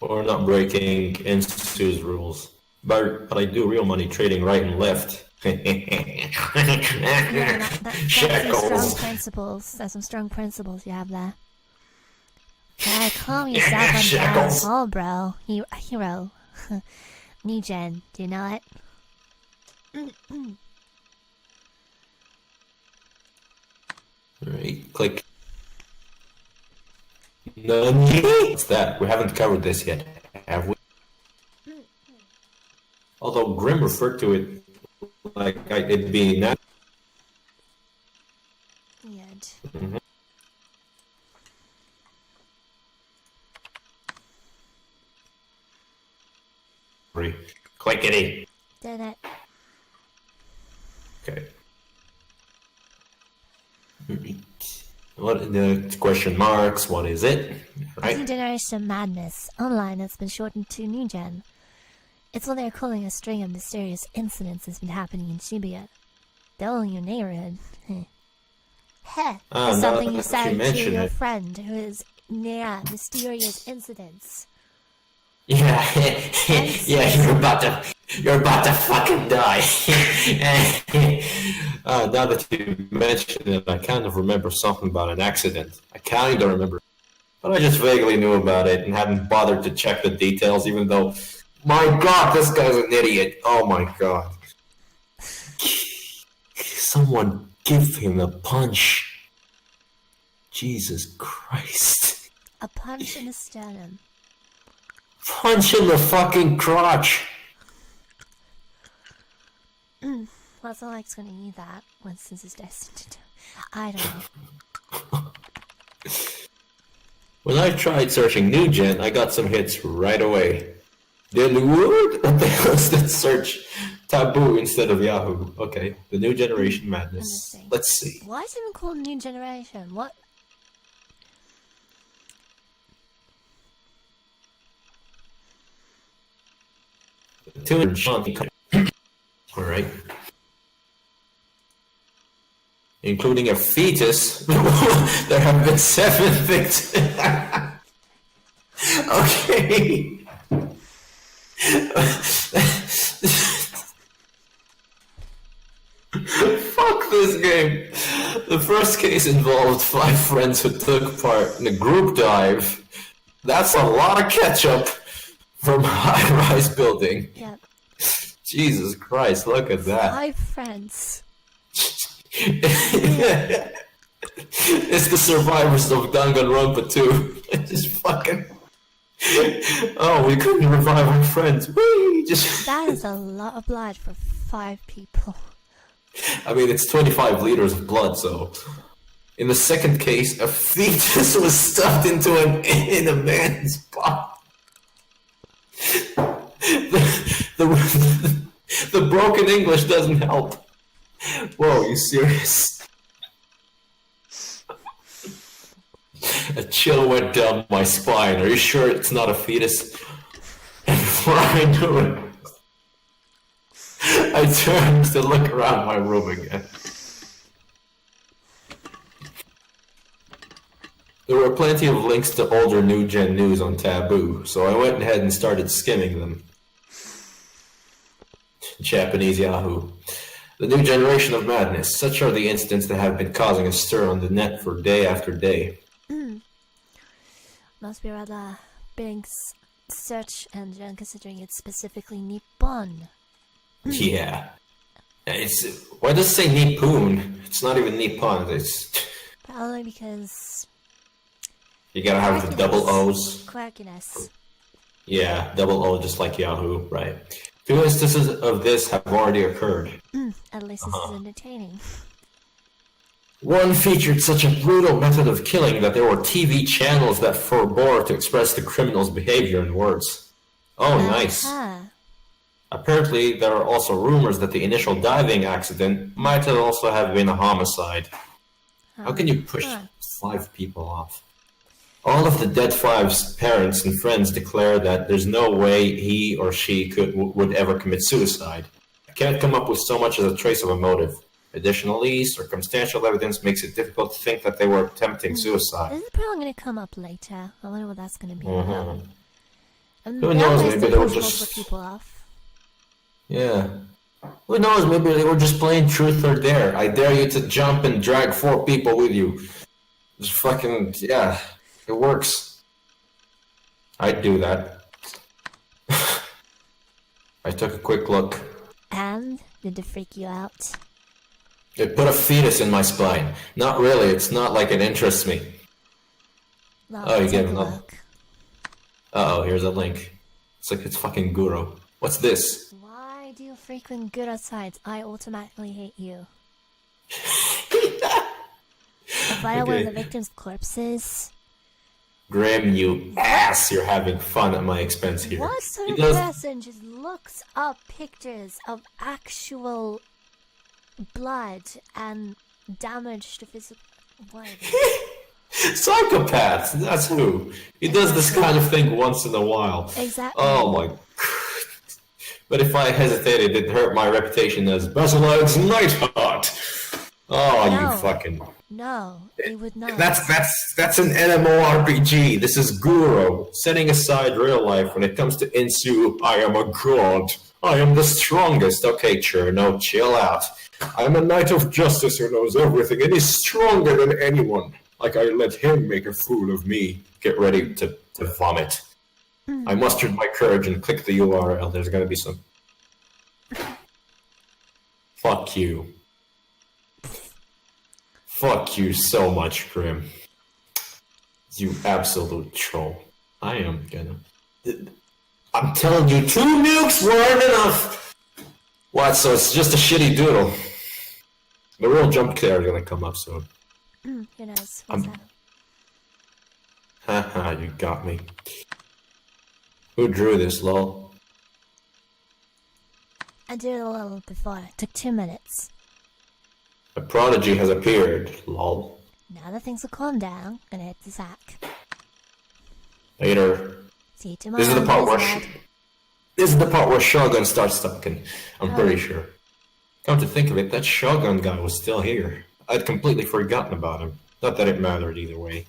Or not breaking Ensuing's rules. But I do real money trading right and left. Yeah, that's some strong Shackles. principles. That's some strong principles you have there. Gotta calm yourself on down. Shackles. Oh, bro. Hero. New gen. Do you know it? Right, click. Nani? What's that? We haven't covered this yet, have we? Although Grim referred to it like it being not. Weird. Clickety. Did it. Okay. What the question marks? What is it? New Right. Generation Madness Online has been shortened to New Gen. It's what they're calling a string of mysterious incidents that's been happening in Shibuya. They're all in your neighborhood. Heh. Ah, It's now something you that you said to mention your it. friend who is near mysterious incidents. Yeah, yeah. You're about to fucking die. Now that you mention it, I kind of remember something about an accident. I kind of remember, but I just vaguely knew about it and hadn't bothered to check the details. Even though, my God, this guy's an idiot. Oh my God. Someone give him a punch. Jesus Christ. A punch in the sternum. Punch in the fucking crotch. What's Alex gonna eat that once since it's destined to do? I don't know. When I tried searching New Gen, I got some hits right away. Then what? Let's search Taboo instead of Yahoo. Okay, the New Generation Madness. Interesting. Let's see. Why is it even called New Generation? What? Alright. Including a fetus. There have been 7 victims. Okay. this game. The first case involved 5 friends who took part in a group dive. That's a lot of ketchup from a high-rise building. Yep. Jesus Christ, look at that. 5 friends. It's the survivors of Danganronpa 2. Just fucking... Oh, we couldn't revive our friends. Whee! Just... That is a lot of blood for 5 people. I mean, it's 25 liters of blood, so... In the second case, a fetus was stuffed into in a man's body. The broken English doesn't help. Whoa, you serious? A chill went down my spine. Are you sure it's not a fetus? And before I knew it, I turned to look around my room again. There were plenty of links to older new-gen news on Taboo, so I went ahead and started skimming them. Japanese Yahoo. The new generation of madness. Such are the incidents that have been causing a stir on the net for day after day. Must be rather big search engine considering it's specifically Nippon. Yeah. Why does it say Nippon? It's not even Nippon. It's... Probably because... You gotta have the double O's. Quirkiness. Yeah, double O just like Yahoo, right. 2 instances of this have already occurred. At least this is entertaining. One featured such a brutal method of killing that there were TV channels that forbore to express the criminal's behavior in words. Oh, nice. Apparently, there are also rumors that the initial diving accident might also have been a homicide. How can you push 5 people off? All of the dead 5's parents and friends declare that there's no way he or she would ever commit suicide. I can't come up with so much as a trace of a motive. Additionally, circumstantial evidence makes it difficult to think that they were attempting suicide. This is probably going to come up later. I wonder what that's going to be about. Who knows, maybe they were just... people off. Yeah. Who knows, maybe they were just playing truth or dare. I dare you to jump and drag 4 people with you. Just fucking, yeah. It works. I'd do that. I took a quick look. And? Did it freak you out? It put a fetus in my spine. Not really, it's not like it interests me. Well, Oh, you take get a another. look. Uh-oh, here's a link. It's like it's fucking Guru. What's this? Why do you frequent good sites? I automatically hate you. If I were the victim's corpses... Grim, you ass! You're having fun at my expense here. What sort He of does- person just looks up pictures of actual blood and damage to physical... What? Psychopaths, that's who. He does this kind of thing once in a while. Exactly. Oh my god. But if I hesitated, it'd hurt my reputation as Basile's Nightheart. Oh, No. you fucking... No, it would not. That's an MMORPG. This is Guru. Setting aside real life when it comes to Ensu, I am a god. I am the strongest. Okay, Cherno, chill out. I'm a knight of justice who knows everything and is stronger than anyone. Like I let him make a fool of me. Get ready to vomit. I mustered my courage and clicked the URL. There's gonna be some... Fuck you. Fuck you so much, Grim. You absolute troll. I am gonna... I'm telling you, 2 nukes weren't enough! What, so it's just a shitty doodle? The real jump scare is gonna come up soon. Who knows? What's that? Haha, you got me. Who drew this, lol? I did it a little before. It took 2 minutes. A prodigy has appeared, lol. Now that things will calm down, gonna hit the sack. Later. See you tomorrow. This is the part where Blizzard. this is the part where Shogun starts talking. I'm pretty sure. Come to think of it, that Shogun guy was still here. I'd completely forgotten about him. Not that it mattered either way.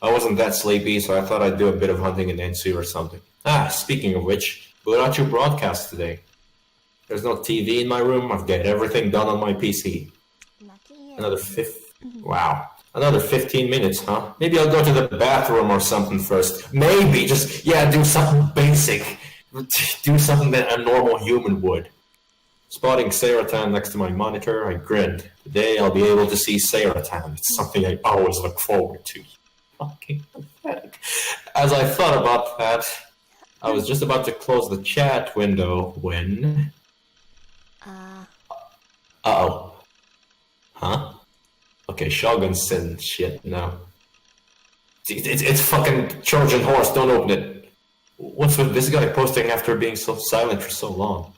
I wasn't that sleepy, so I thought I'd do a bit of hunting in Ensu or something. Ah, speaking of which, Burachu broadcast today. There's no TV in my room, I've got everything done on my PC. Another Wow. Another 15 minutes, huh? Maybe I'll go to the bathroom or something first. Maybe, just, yeah, do something basic. Do something that a normal human would. Spotting Saratan next to my monitor, I grinned. Today I'll be able to see Saratan. It's something I always look forward to. Fucking pathetic. As I thought about that, I was just about to close the chat window when... Uh-oh. Huh? Okay, Shogun's saying shit now. It's fucking Trojan horse, don't open it. What's with this guy posting after being so silent for so long?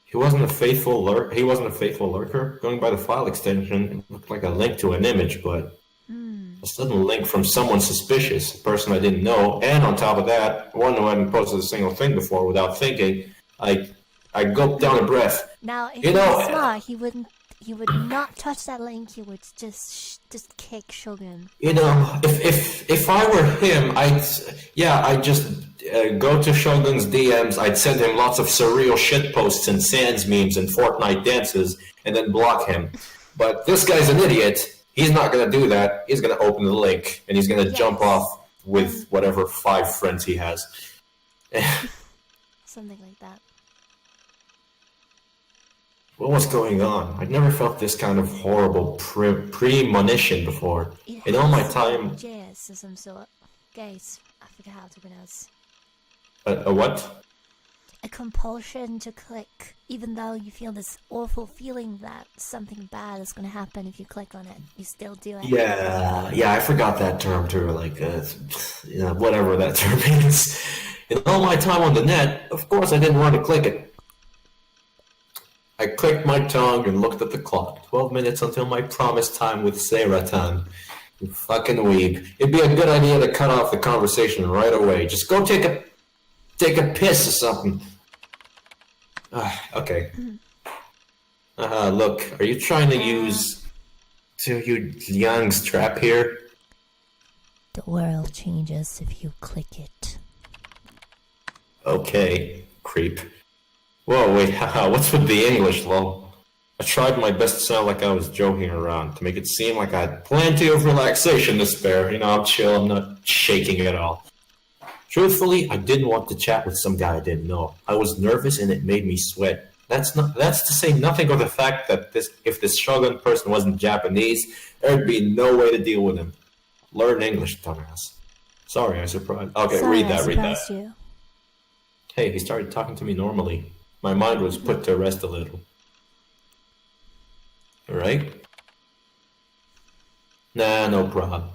He wasn't a faithful lurker. Going by the file extension, it looked like a link to an image, but a sudden link from someone suspicious, a person I didn't know, and on top of that, one who hadn't posted a single thing before without thinking. I gulped down a breath. Now, if he was smart, he would not touch that link. He would just kick Shogun. You know, if I were him, I'd just go to Shogun's DMs. I'd send him lots of surreal shit posts and Sans memes and Fortnite dances, and then block him. But this guy's an idiot. He's not gonna do that. He's gonna open the link and he's gonna jump off with whatever 5 friends he has. Something like that. What was going on? I'd never felt this kind of horrible premonition before. In all my time... Yes, of some sort. Gaze. I forget how to pronounce. A what? A compulsion to click, even though you feel this awful feeling that something bad is going to happen if you click on it. You still do it. Yeah, I forgot that term too, like, whatever that term is. In all my time on the net, of course I didn't want to click it. I clicked my tongue and looked at the clock. 12 minutes until my promised time with Saratan. You fucking weeb. It'd be a good idea to cut off the conversation right away. Just go take a piss or something. Okay. Look, are you trying to use Liang's trap here? The world changes if you click it. Okay, creep. Whoa, wait, haha, what's with the English, lol? I tried my best to sound like I was joking around, to make it seem like I had plenty of relaxation to spare. You know, I'm chill, I'm not shaking at all. Truthfully, I didn't want to chat with some guy I didn't know. I was nervous and it made me sweat. That's to say nothing of the fact that if this Shogun person wasn't Japanese, there'd be no way to deal with him. Learn English, dumbass. Sorry, I surprised. Okay, Sorry, read that. You. Hey, he started talking to me normally. My mind was put to rest a little. Alright? Nah, no problem.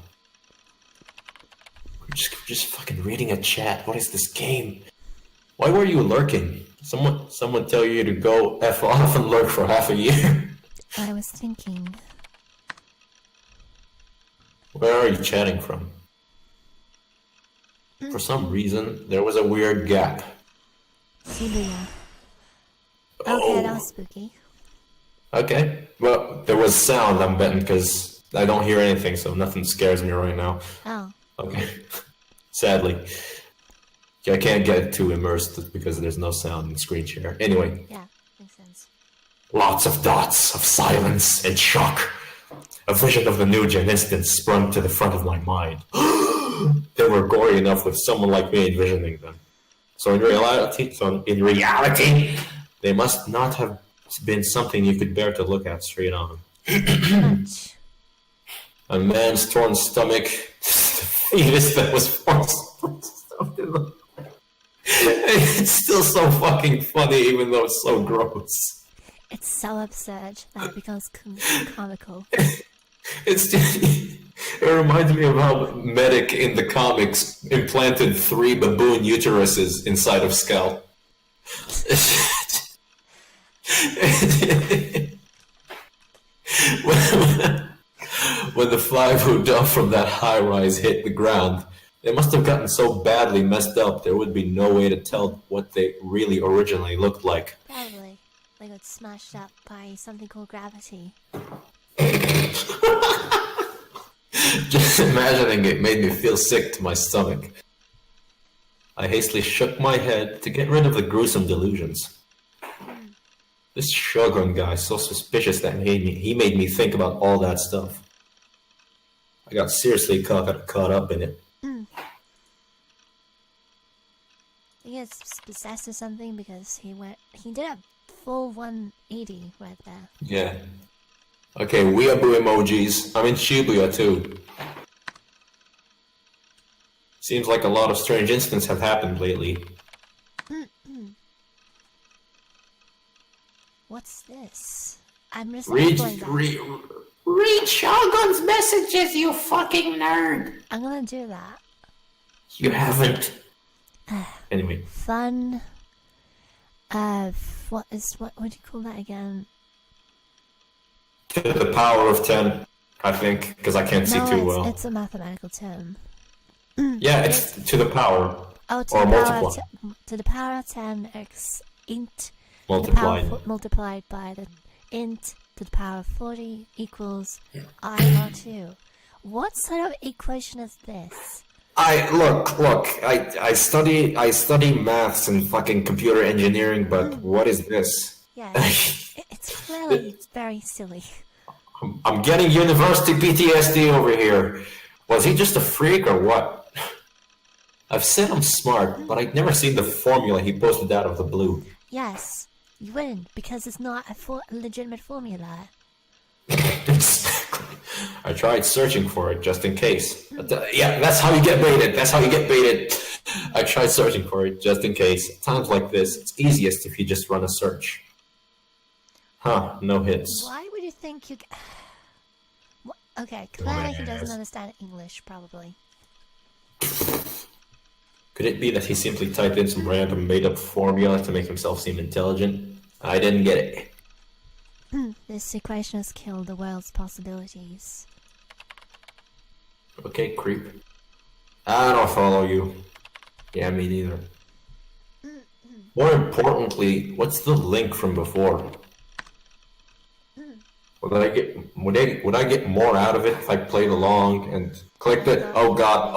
We're just fucking reading a chat. What is this game? Why were you lurking? Someone tell you to go F off and lurk for half a year? I was thinking... Where are you chatting from? For some reason, there was a weird gap. Shibuya. Okay, that was spooky. Okay. Well, there was sound, I'm betting, because I don't hear anything, so nothing scares me right now. Oh. Okay. Sadly. I can't get too immersed because there's no sound in screen share. Anyway. Yeah, makes sense. Lots of dots of silence and shock. A vision of the New Gen instance sprung to the front of my mind. They were gory enough with someone like me envisioning them. So in reality, they must not have been something you could bear to look at straight on. A man's torn stomach, the fetus that was stuffed in the... It's still so fucking funny, even though it's so gross. It's so absurd that it becomes comical. It reminds me of how Medic in the comics implanted 3 baboon uteruses inside of Skull. When the 5 who dumped from that high-rise hit the ground, they must have gotten so badly messed up there would be no way to tell what they really originally looked like. Probably. They got smashed up by something called gravity. Just imagining it made me feel sick to my stomach. I hastily shook my head to get rid of the gruesome delusions. This Shogun guy is so suspicious that he made me think about all that stuff. I got seriously caught up in it. I think it's possessed or something because he did a full 180 right there. Yeah. Okay, weeaboo emojis. I'm in Shibuya too. Seems like a lot of strange incidents have happened lately. What's this? I'm just Read Shogun's messages, you fucking nerd! I'm gonna do that. You haven't. Anyway. Fun. What do you call that again? To the power of 10, I think, because I can't see too well. It's a mathematical term. Yeah, it's to the power. Oh, or multiply. To the power of 10x int multiplied by the int to the power of 40 equals I/2. What sort of equation is this? I study maths and fucking computer engineering, but what is this? Yeah, it's clearly very silly. I'm getting university PTSD over here. Was he just a freak or what? I've said I'm smart, but I've never seen the formula he posted out of the blue. Yes, you wouldn't, because it's not a legitimate formula. Exactly. I tried searching for it just in case. Yeah, that's how you get baited. I tried searching for it just in case. At times like this, it's easiest if you just run a search. Huh, no hits. Why would you think you... Okay, clearly he doesn't understand English, probably. Could it be that he simply typed in some random made-up formula to make himself seem intelligent? I didn't get it. This equation has killed the world's possibilities. Okay, creep. I don't follow you. Yeah, me neither. More importantly, what's the link from before? Would I get more out of it if I played along and clicked it? Oh god,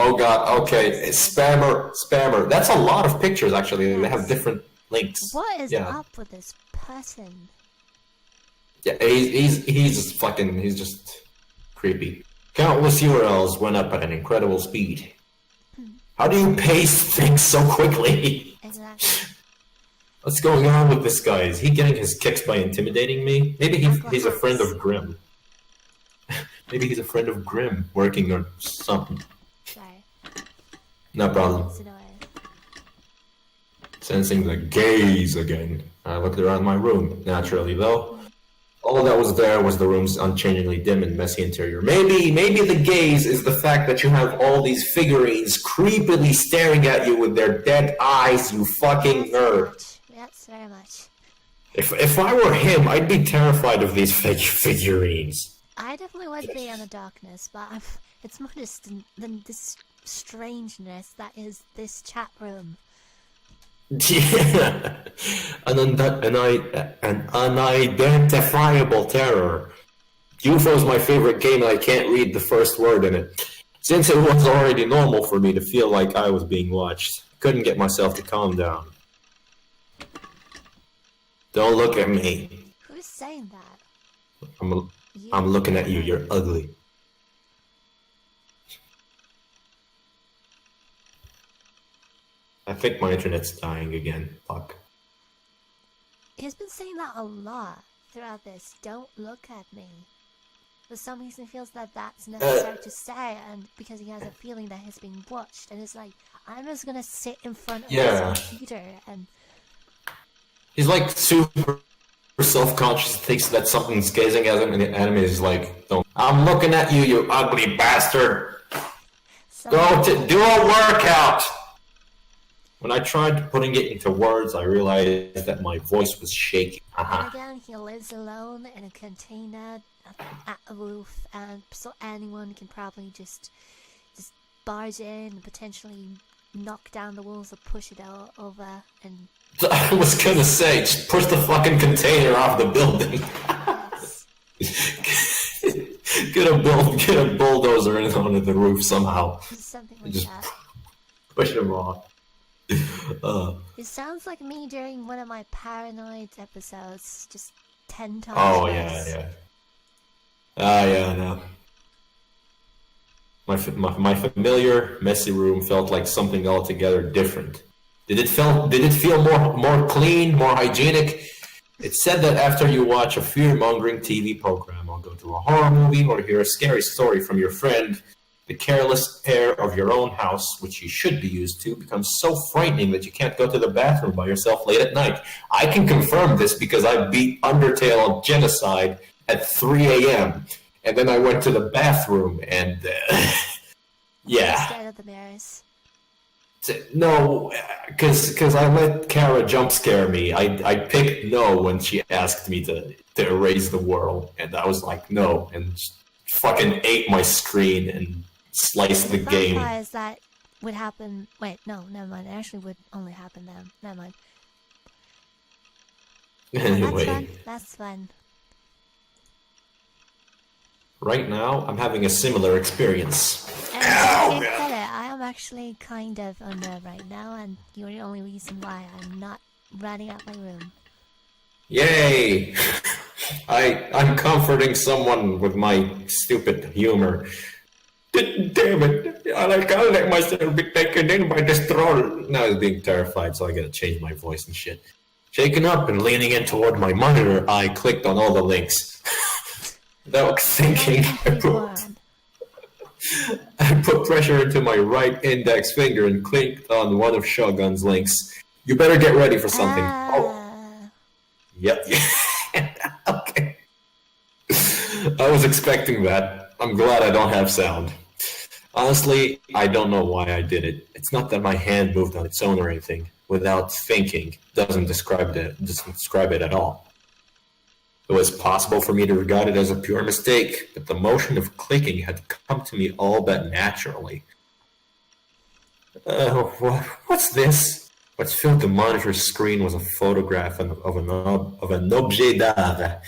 okay. It's spammer. That's a lot of pictures actually. Yes. They have different links. What is up with this person? Yeah, he's just creepy. Countless URLs went up at an incredible speed. How do you paste things so quickly? Exactly. What's going on with this guy? Is he getting his kicks by intimidating me? Maybe he's a friend of Grimm. Maybe he's a friend of Grimm working or something. Sorry. No problem. Sensing the gaze again. I looked around my room, naturally though. All that was there was the room's unchangingly dim and messy interior. Maybe the gaze is the fact that you have all these figurines creepily staring at you with their dead eyes, you fucking nerd. Yes, very much. If I were him, I'd be terrified of these fake figurines. I definitely would be in the darkness, but it's more just than this strangeness that is this chat room. Yeah, an unidentifiable terror. UFO's my favorite game and I can't read the first word in it. Since it was already normal for me to feel like I was being watched, couldn't get myself to calm down. Don't look at me. Who's saying that? I'm looking at you, you're ugly. I think my internet's dying again. Fuck. He's been saying that a lot throughout this. Don't look at me. For some reason he feels that that's necessary to say, and because he has a feeling that he's being watched, and it's like, I'm just gonna sit in front of this computer and... He's like super self-conscious, thinks that something's gazing at him, and the anime is like, no, I'm looking at you, you ugly bastard! Go to do a workout! When I tried putting it into words, I realized that my voice was shaking. And again, he lives alone in a container at a roof, and so anyone can probably just barge in and potentially knock down the walls or push it over. And I was gonna say, just push the fucking container off the building. Get a bulldozer in onto the roof somehow. Something like just that. Push him off. It sounds like me during one of my paranoid episodes, just 10 times Oh, worse. yeah. Ah, yeah, no. My familiar, messy room felt like something altogether different. Did it feel more clean, more hygienic? It said that after you watch a fear-mongering TV program or go to a horror movie or hear a scary story from your friend, the careless air of your own house, which you should be used to, becomes so frightening that you can't go to the bathroom by yourself late at night. I can confirm this because I beat Undertale Genocide at 3 a.m. And then I went to the bathroom and, yeah. Scared of the mirrors. No, because I let Kara jump scare me. I picked no when she asked me to erase the world, and I was like, no, and fucking ate my screen and sliced the game. Vampires, that would happen. Wait, no, never mind. It actually would only happen then. Never mind. Anyway. That's fun. Right now, I'm having a similar experience. And to get better, I am actually kind of unnerved right now, and you're the only reason why I'm not running out my room. Yay! I'm comforting someone with my stupid humor. Damn it! I can't let myself be taken in by this troll. Now I'm being terrified, so I gotta change my voice and shit. Shaken up and leaning in toward my monitor, I clicked on all the links. Without thinking, I put pressure into my right index finger and clicked on one of Shogun's links. You better get ready for something. Oh. Yep. Okay. I was expecting that. I'm glad I don't have sound. Honestly, I don't know why I did it. It's not that my hand moved on its own or anything. Without thinking doesn't describe it at all. It was possible for me to regard it as a pure mistake, but the motion of clicking had come to me all but naturally. What's this? What filled the monitor screen was a photograph of an objet d'art.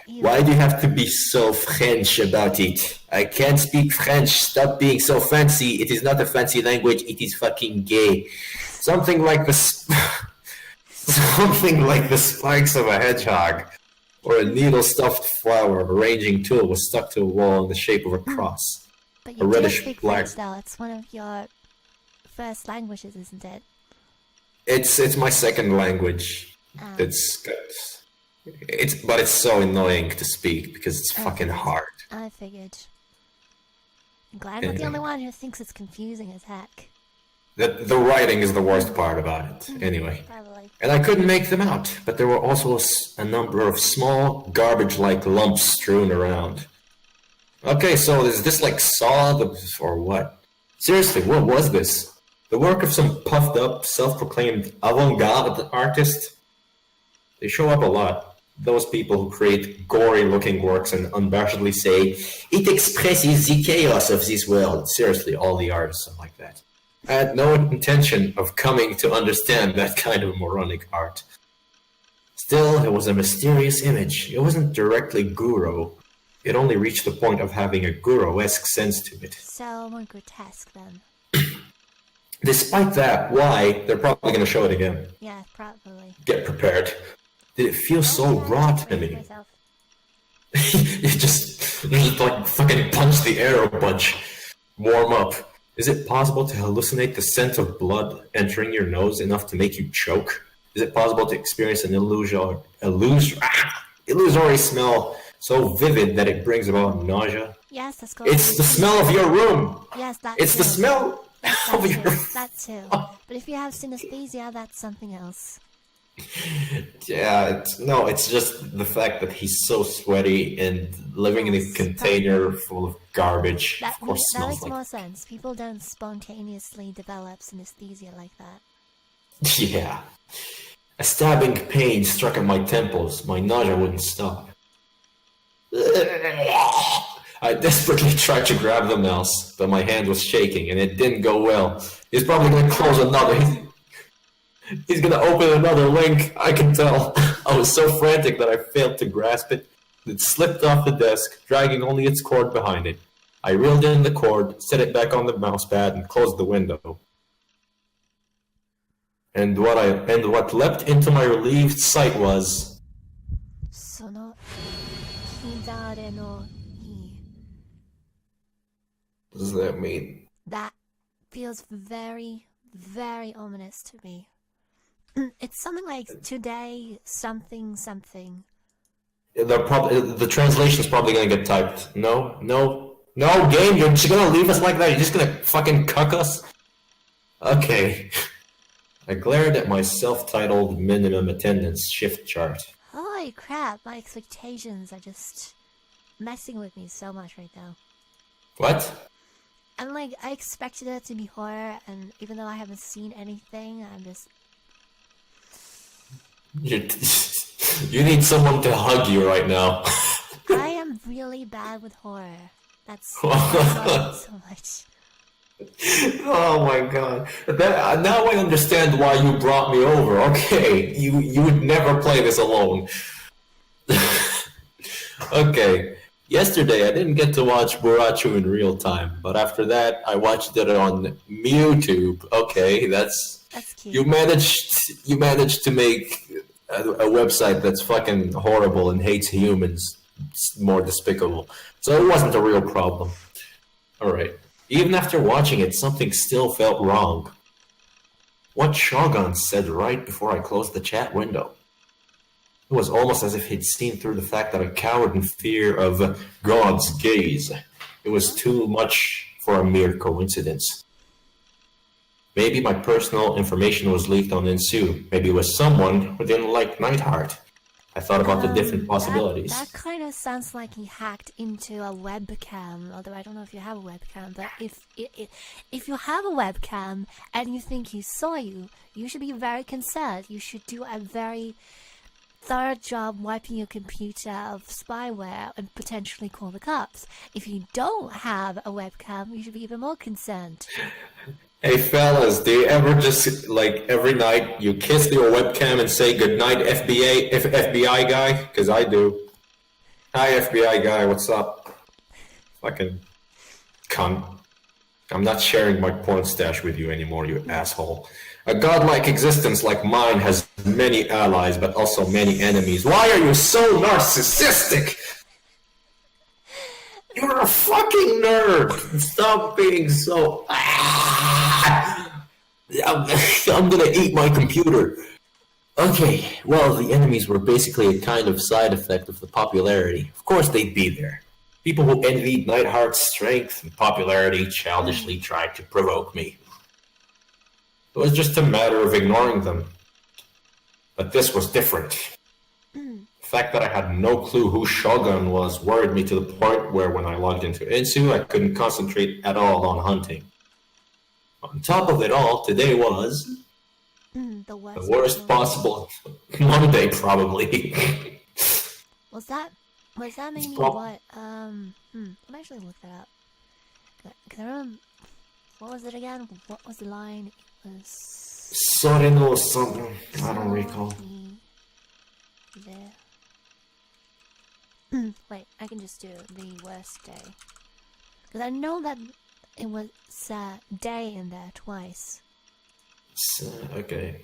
Why do you have to be so French about it? I can't speak French. Stop being so fancy. It is not a fancy language. It is fucking gay. Something like the spikes of a hedgehog. Or a needle-stuffed flower arranging tool was stuck to a wall in the shape of a cross. But you do speak French though. It's one of your first languages, isn't it? It's my second language. But it's so annoying to speak because it's fucking hard. I figured. I'm glad I'm not the only one who thinks it's confusing as heck. The writing is the worst part about it, anyway. Probably. And I couldn't make them out, but there were also a number of small, garbage-like lumps strewn around. Okay, so is this like Saw, or what? Seriously, what was this? The work of some puffed-up, self-proclaimed avant-garde artist? They show up a lot. Those people who create gory-looking works and unabashedly say, it expresses the chaos of this world. Seriously, all the artists are like that. I had no intention of coming to understand that kind of moronic art. Still, it was a mysterious image. It wasn't directly Guru. It only reached the point of having a Guru-esque sense to it. So more grotesque then. Despite that, why? They're probably going to show it again. Yeah, probably. Get prepared. Did it feel so raw to me? You just like fucking punch the air a bunch. Warm up. Is it possible to hallucinate the scent of blood entering your nose enough to make you choke? Is it possible to experience an illusory smell so vivid that it brings about nausea? Yes, that's called. It's the smell of your room. Yes, that's It's the smell of your. That too. But if you have synesthesia, that's something else. Yeah, it's just the fact that he's so sweaty and living in a container full of garbage. That makes like... more sense. People don't spontaneously develop synesthesia like that. Yeah. A stabbing pain struck at my temples. My nausea wouldn't stop. I desperately tried to grab the mouse, but my hand was shaking and it didn't go well. He's probably going to close another. He's going to open another link, I can tell. I was so frantic that I failed to grasp it. It slipped off the desk, dragging only its cord behind it. I reeled in the cord, set it back on the mousepad, and closed the window. And what leapt into my relieved sight was その左の日 what does that mean? That feels very, very ominous to me. It's something like today something something. The translation's probably gonna get typed. No, game, you're just gonna leave us like that? You're just gonna fucking cuck us? Okay. I glared at my self-titled minimum attendance shift chart. Holy crap, my expectations are just messing with me so much right now. What? I'm like, I expected it to be horror, and even though I haven't seen anything, I'm just... You need someone to hug you right now. I am really bad with horror. That's why I love it so much. Oh my god. Now I understand why you brought me over. Okay, you would never play this alone. Okay, yesterday I didn't get to watch Burachu in real time, but after that I watched it on YouTube. Okay, that's cute. You managed to make a website that's fucking horrible and hates humans more despicable. So it wasn't a real problem. Alright. Even after watching it, something still felt wrong. What Shogun said right before I closed the chat window. It was almost as if he'd seen through the fact that I cowered in fear of God's gaze. It was too much for a mere coincidence. Maybe my personal information was leaked on Ensue. Maybe it was someone who didn't like Nightheart. I thought about the different possibilities. That kind of sounds like he hacked into a webcam. Although I don't know if you have a webcam, but if you have a webcam and you think he saw you, you should be very concerned. You should do a very thorough job wiping your computer of spyware and potentially call the cops. If you don't have a webcam, you should be even more concerned. Hey fellas, do you ever just, like, every night you kiss your webcam and say goodnight FBI guy? Because I do. Hi FBI guy, what's up? Fucking cunt. I'm not sharing my porn stash with you anymore, you asshole. A godlike existence like mine has many allies, but also many enemies. Why are you so narcissistic? You're a fucking nerd! Stop being so... I'm gonna eat my computer. Okay, well, the enemies were basically a kind of side effect of the popularity. Of course they'd be there. People who envied Nightheart's strength and popularity childishly tried to provoke me. It was just a matter of ignoring them. But this was different. The fact that I had no clue who Shogun was worried me to the point where when I logged into Ensue, I couldn't concentrate at all on hunting. On top of it all, today was the worst possible Monday, probably. Was that maybe what? I'm actually look that up. Can I remember? What was it again? What was the line? It was Soreno or something. I don't recall. There. Wait, I can just do the worst day. Because I know that it was day in there twice. Okay.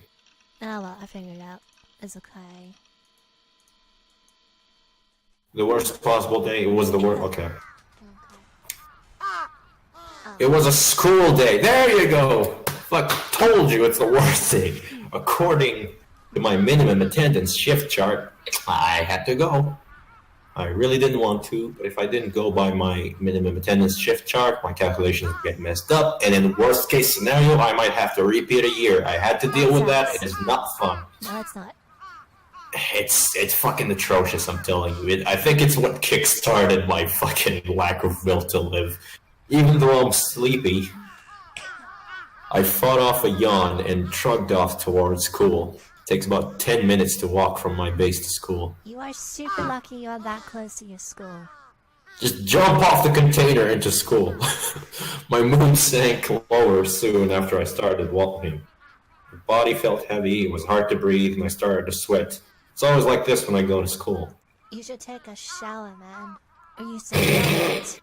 Ah well, I figured it out. It's okay. The worst possible day, it was the worst, okay. It was a school day, there you go! Fuck, told you it's the worst day. According to my minimum attendance shift chart, I had to go. I really didn't want to, but if I didn't go by my minimum attendance shift chart, my calculations would get messed up, and in the worst case scenario, I might have to repeat a year. I had to deal with that, it is not fun. No, it's not. It's fucking atrocious, I'm telling you. I think it's what kickstarted my fucking lack of will to live. Even though I'm sleepy, I fought off a yawn and trugged off towards school. Takes about 10 minutes to walk from my base to school. You are super lucky you're that close to your school. Just jump off the container into school. My mood sank lower soon after I started walking. My body felt heavy, it was hard to breathe, and I started to sweat. It's always like this when I go to school. You should take a shower, man. Or you said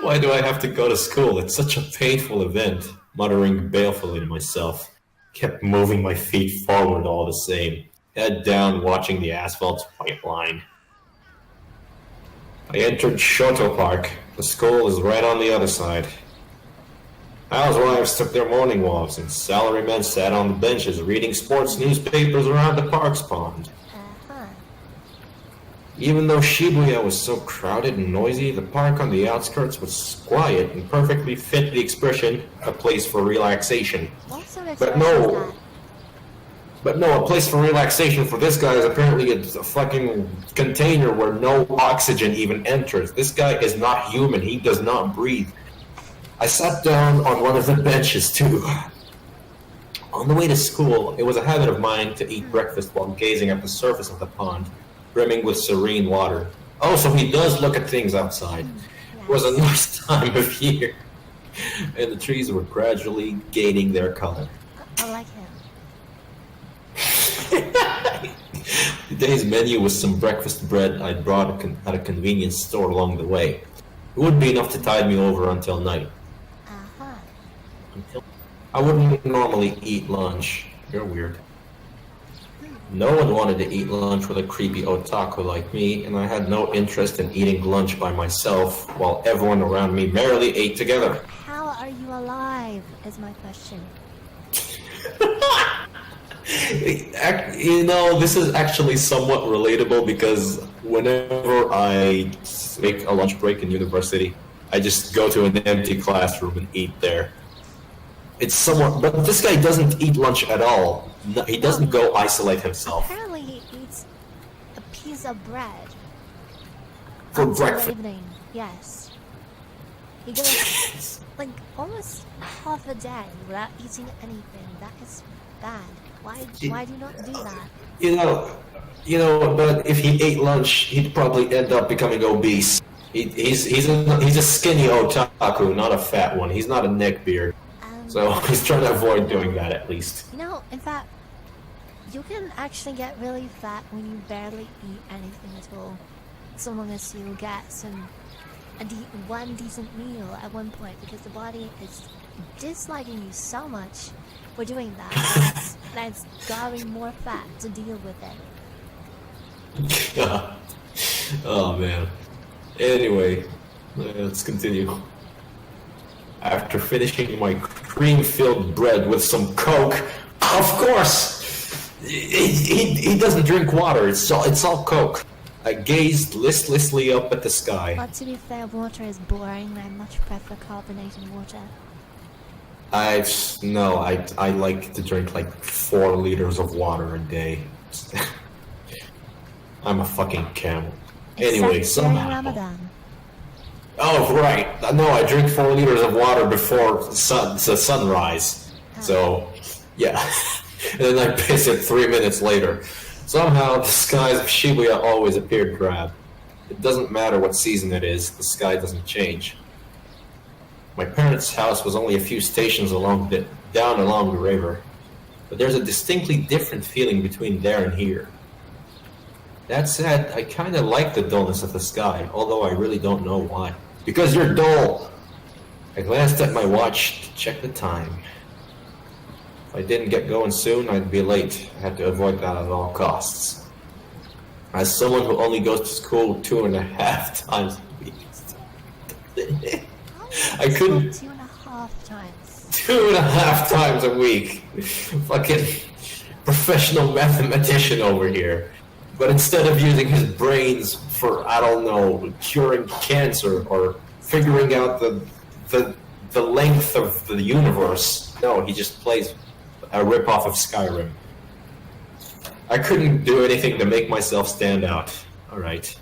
Why do I have to go to school? It's such a painful event. muttering balefully to myself. Kept moving my feet forward all the same, head down watching the asphalt's white line. I entered Shoto Park. The school is right on the other side. Housewives took their morning walks, and salarymen sat on the benches reading sports newspapers around the park's pond. Uh-huh. Even though Shibuya was so crowded and noisy, the park on the outskirts was quiet and perfectly fit the expression, a place for relaxation. What sort of But expression is no, that? a place for relaxation for this guy is apparently a fucking container where no oxygen even enters. This guy is not human. He does not breathe. I sat down on one of the benches too. On the way to school, it was a habit of mine to eat breakfast while gazing at the surface of the pond, brimming with serene water. Oh, so he does look at things outside. It was a nice time of year, and the trees were gradually gaining their color. I like him. The day's menu was some breakfast bread I'd brought at a convenience store along the way. It would be enough to tide me over until night. Uh-huh. I wouldn't normally eat lunch. You're weird. No one wanted to eat lunch with a creepy otaku like me, and I had no interest in eating lunch by myself while everyone around me merrily ate together. How are you alive, is my question. You know, this is actually somewhat relatable because whenever I take a lunch break in university, I just go to an empty classroom and eat there. It's somewhat, but this guy doesn't eat lunch at all. No, he doesn't go isolate himself Apparently he eats a piece of bread. for until breakfast. evening. Yes. He goes like almost half a day without eating anything. That is bad. Why do you not do that? You know, but if he ate lunch, he'd probably end up becoming obese. He's a skinny otaku, not a fat one. He's not a neckbeard. So he's trying to avoid doing that at least. You know, in fact, you can actually get really fat when you barely eat anything at all. So long as you get one decent meal at one point, because the body is disliking you so much for doing that that it's gathering more fat to deal with it. Oh man. Anyway, let's continue. After finishing my cream-filled bread with some Coke, of course, he doesn't drink water. It's all Coke. I gazed listlessly up at the sky. But to be fair, water is boring. I much prefer carbonated water. I like to drink like 4 liters of water a day. I'm a fucking camel. Anyway, Except during somehow. Ramadan. Oh, right. No, I drink 4 liters of water before the sunrise. So, yeah. And then I piss it 3 minutes later. Somehow, the skies of Shibuya always appear drab. It doesn't matter what season it is, the sky doesn't change. My parents' house was only a few stations down along the river, but there's a distinctly different feeling between there and here. That said, I kinda like the dullness of the sky, although I really don't know why. Because you're dull! I glanced at my watch to check the time. If I didn't get going soon, I'd be late. I had to avoid that at all costs. As someone who only goes to school 2.5 times a week. I couldn't... 2.5 times. 2.5 times a week. Fucking professional mathematician over here. But instead of using his brains for, I don't know, curing cancer or figuring out the length of the universe, no, he just plays a ripoff of Skyrim. I couldn't do anything to make myself stand out. Alright.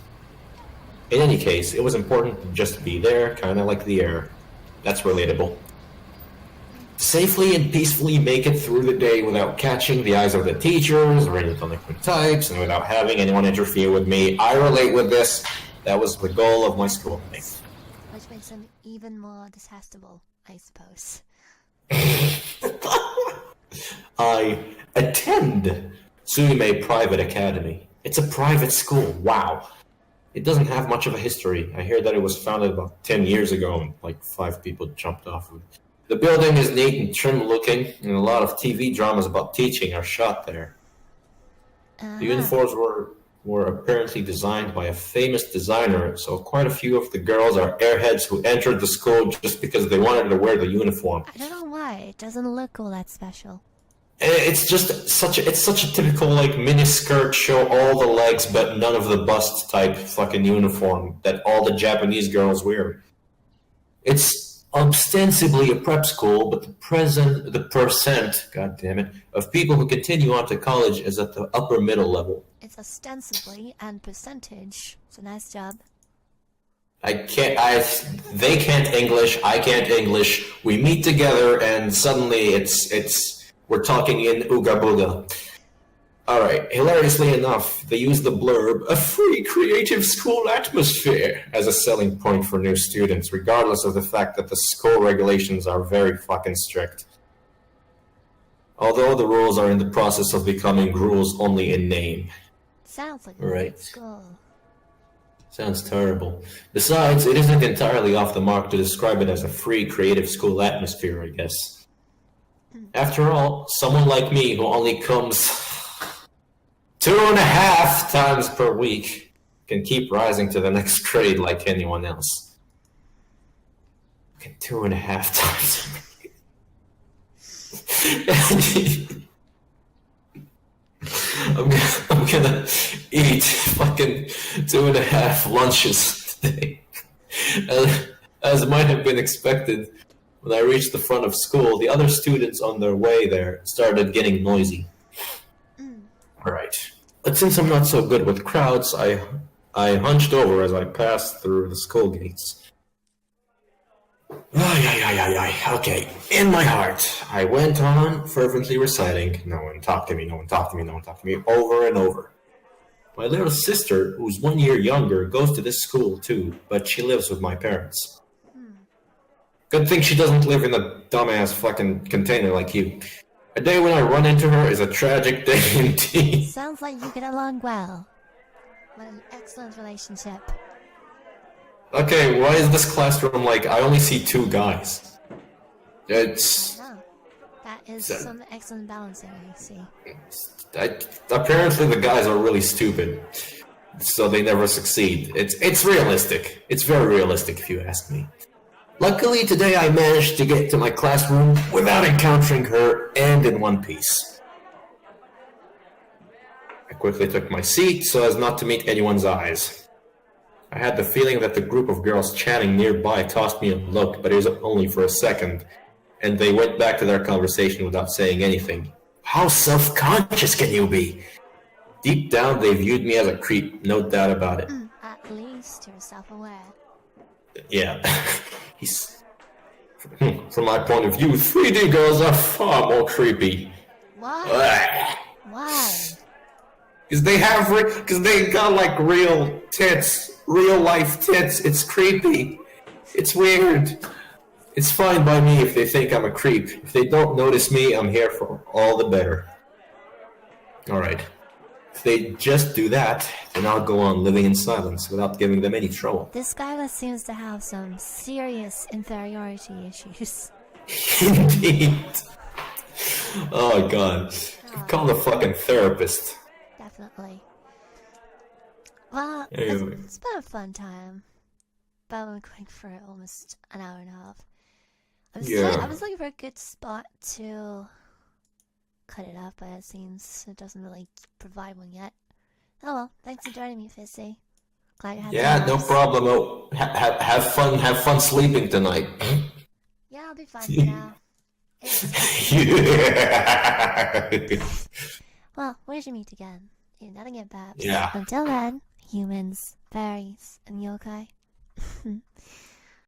In any case, it was important to just be there, kinda like the air. That's relatable. Safely and peacefully make it through the day without catching the eyes of the teachers or any delinquent types, and without having anyone interfere with me. I relate with this. That was the goal of my school life. Which makes him even more detestable, I suppose. I attend Tsuime Private Academy. It's a private school. Wow. It doesn't have much of a history. I hear that it was founded about 10 years ago and like 5 people jumped off of it. The building is neat and trim looking, and a lot of TV dramas about teaching are shot there. The uniforms were apparently designed by a famous designer, so quite a few of the girls are airheads who entered the school just because they wanted to wear the uniform. I don't know why. It doesn't look all that special. It's just such a typical like mini skirt, show all the legs but none of the bust type fucking uniform that all the Japanese girls wear. It's ostensibly a prep school, but the percent, god damn it, of people who continue on to college is at the upper middle level. It's ostensibly and percentage. So nice job. They can't English, I can't English. We meet together and suddenly we're talking in Ooga Booga. Alright, hilariously enough, they use the blurb, a free creative school atmosphere, as a selling point for new students, regardless of the fact that the school regulations are very fucking strict. Although the rules are in the process of becoming rules only in name. Sounds like a Right. good school. Sounds terrible. Besides, it isn't entirely off the mark to describe it as a free creative school atmosphere, I guess. After all, someone like me who only comes 2.5 times per week can keep rising to the next grade like anyone else. Okay, 2.5 times per week. I'm gonna eat fucking 2.5 lunches today. As might have been expected, when I reached the front of school, the other students on their way there started getting noisy. Alright. But since I'm not so good with crowds, I hunched over as I passed through the school gates. Okay, in my heart, I went on fervently reciting, no one talk to me, no one talk to me, no one talk to me, over and over. My little sister, who's 1 year younger, goes to this school too, but she lives with my parents. Good thing she doesn't live in a dumbass fucking container like you. A day when I run into her is a tragic day indeed. Sounds like you get along well. What an excellent relationship. Okay, why is this classroom like I only see 2 guys? It's... No. That is some excellent balancing, I see. Apparently the guys are really stupid, so they never succeed. It's realistic. It's very realistic if you ask me. Luckily today I managed to get to my classroom without encountering her and in one piece. I quickly took my seat so as not to meet anyone's eyes. I had the feeling that the group of girls chatting nearby tossed me a look, but it was only for a second, and they went back to their conversation without saying anything. How self-conscious can you be? Deep down, they viewed me as a creep, no doubt about it. At least you're self-aware. Yeah. From my point of view, 3D girls are far more creepy. Why? Why? Because they got like real tits, real life tits. It's creepy. It's weird. It's fine by me if they think I'm a creep. If they don't notice me, I'm here for all the better. Alright. If they just do that, then I'll go on living in silence without giving them any trouble. This guy seems to have some serious inferiority issues. Indeed. Oh god. Call the fucking therapist. Definitely. Well, Anyway. it's been a fun time. But we're going for almost an hour and a half. I was looking for a good spot to cut it up, but it seems it doesn't really provide one yet. Oh well, thanks for joining me, Fizzy. Glad you had Yeah, no problem. Oh, have fun sleeping tonight. Yeah, I'll be fine for now. Well, we should meet again. In nothing but babs. Yeah. Until then, humans, fairies, and yokai.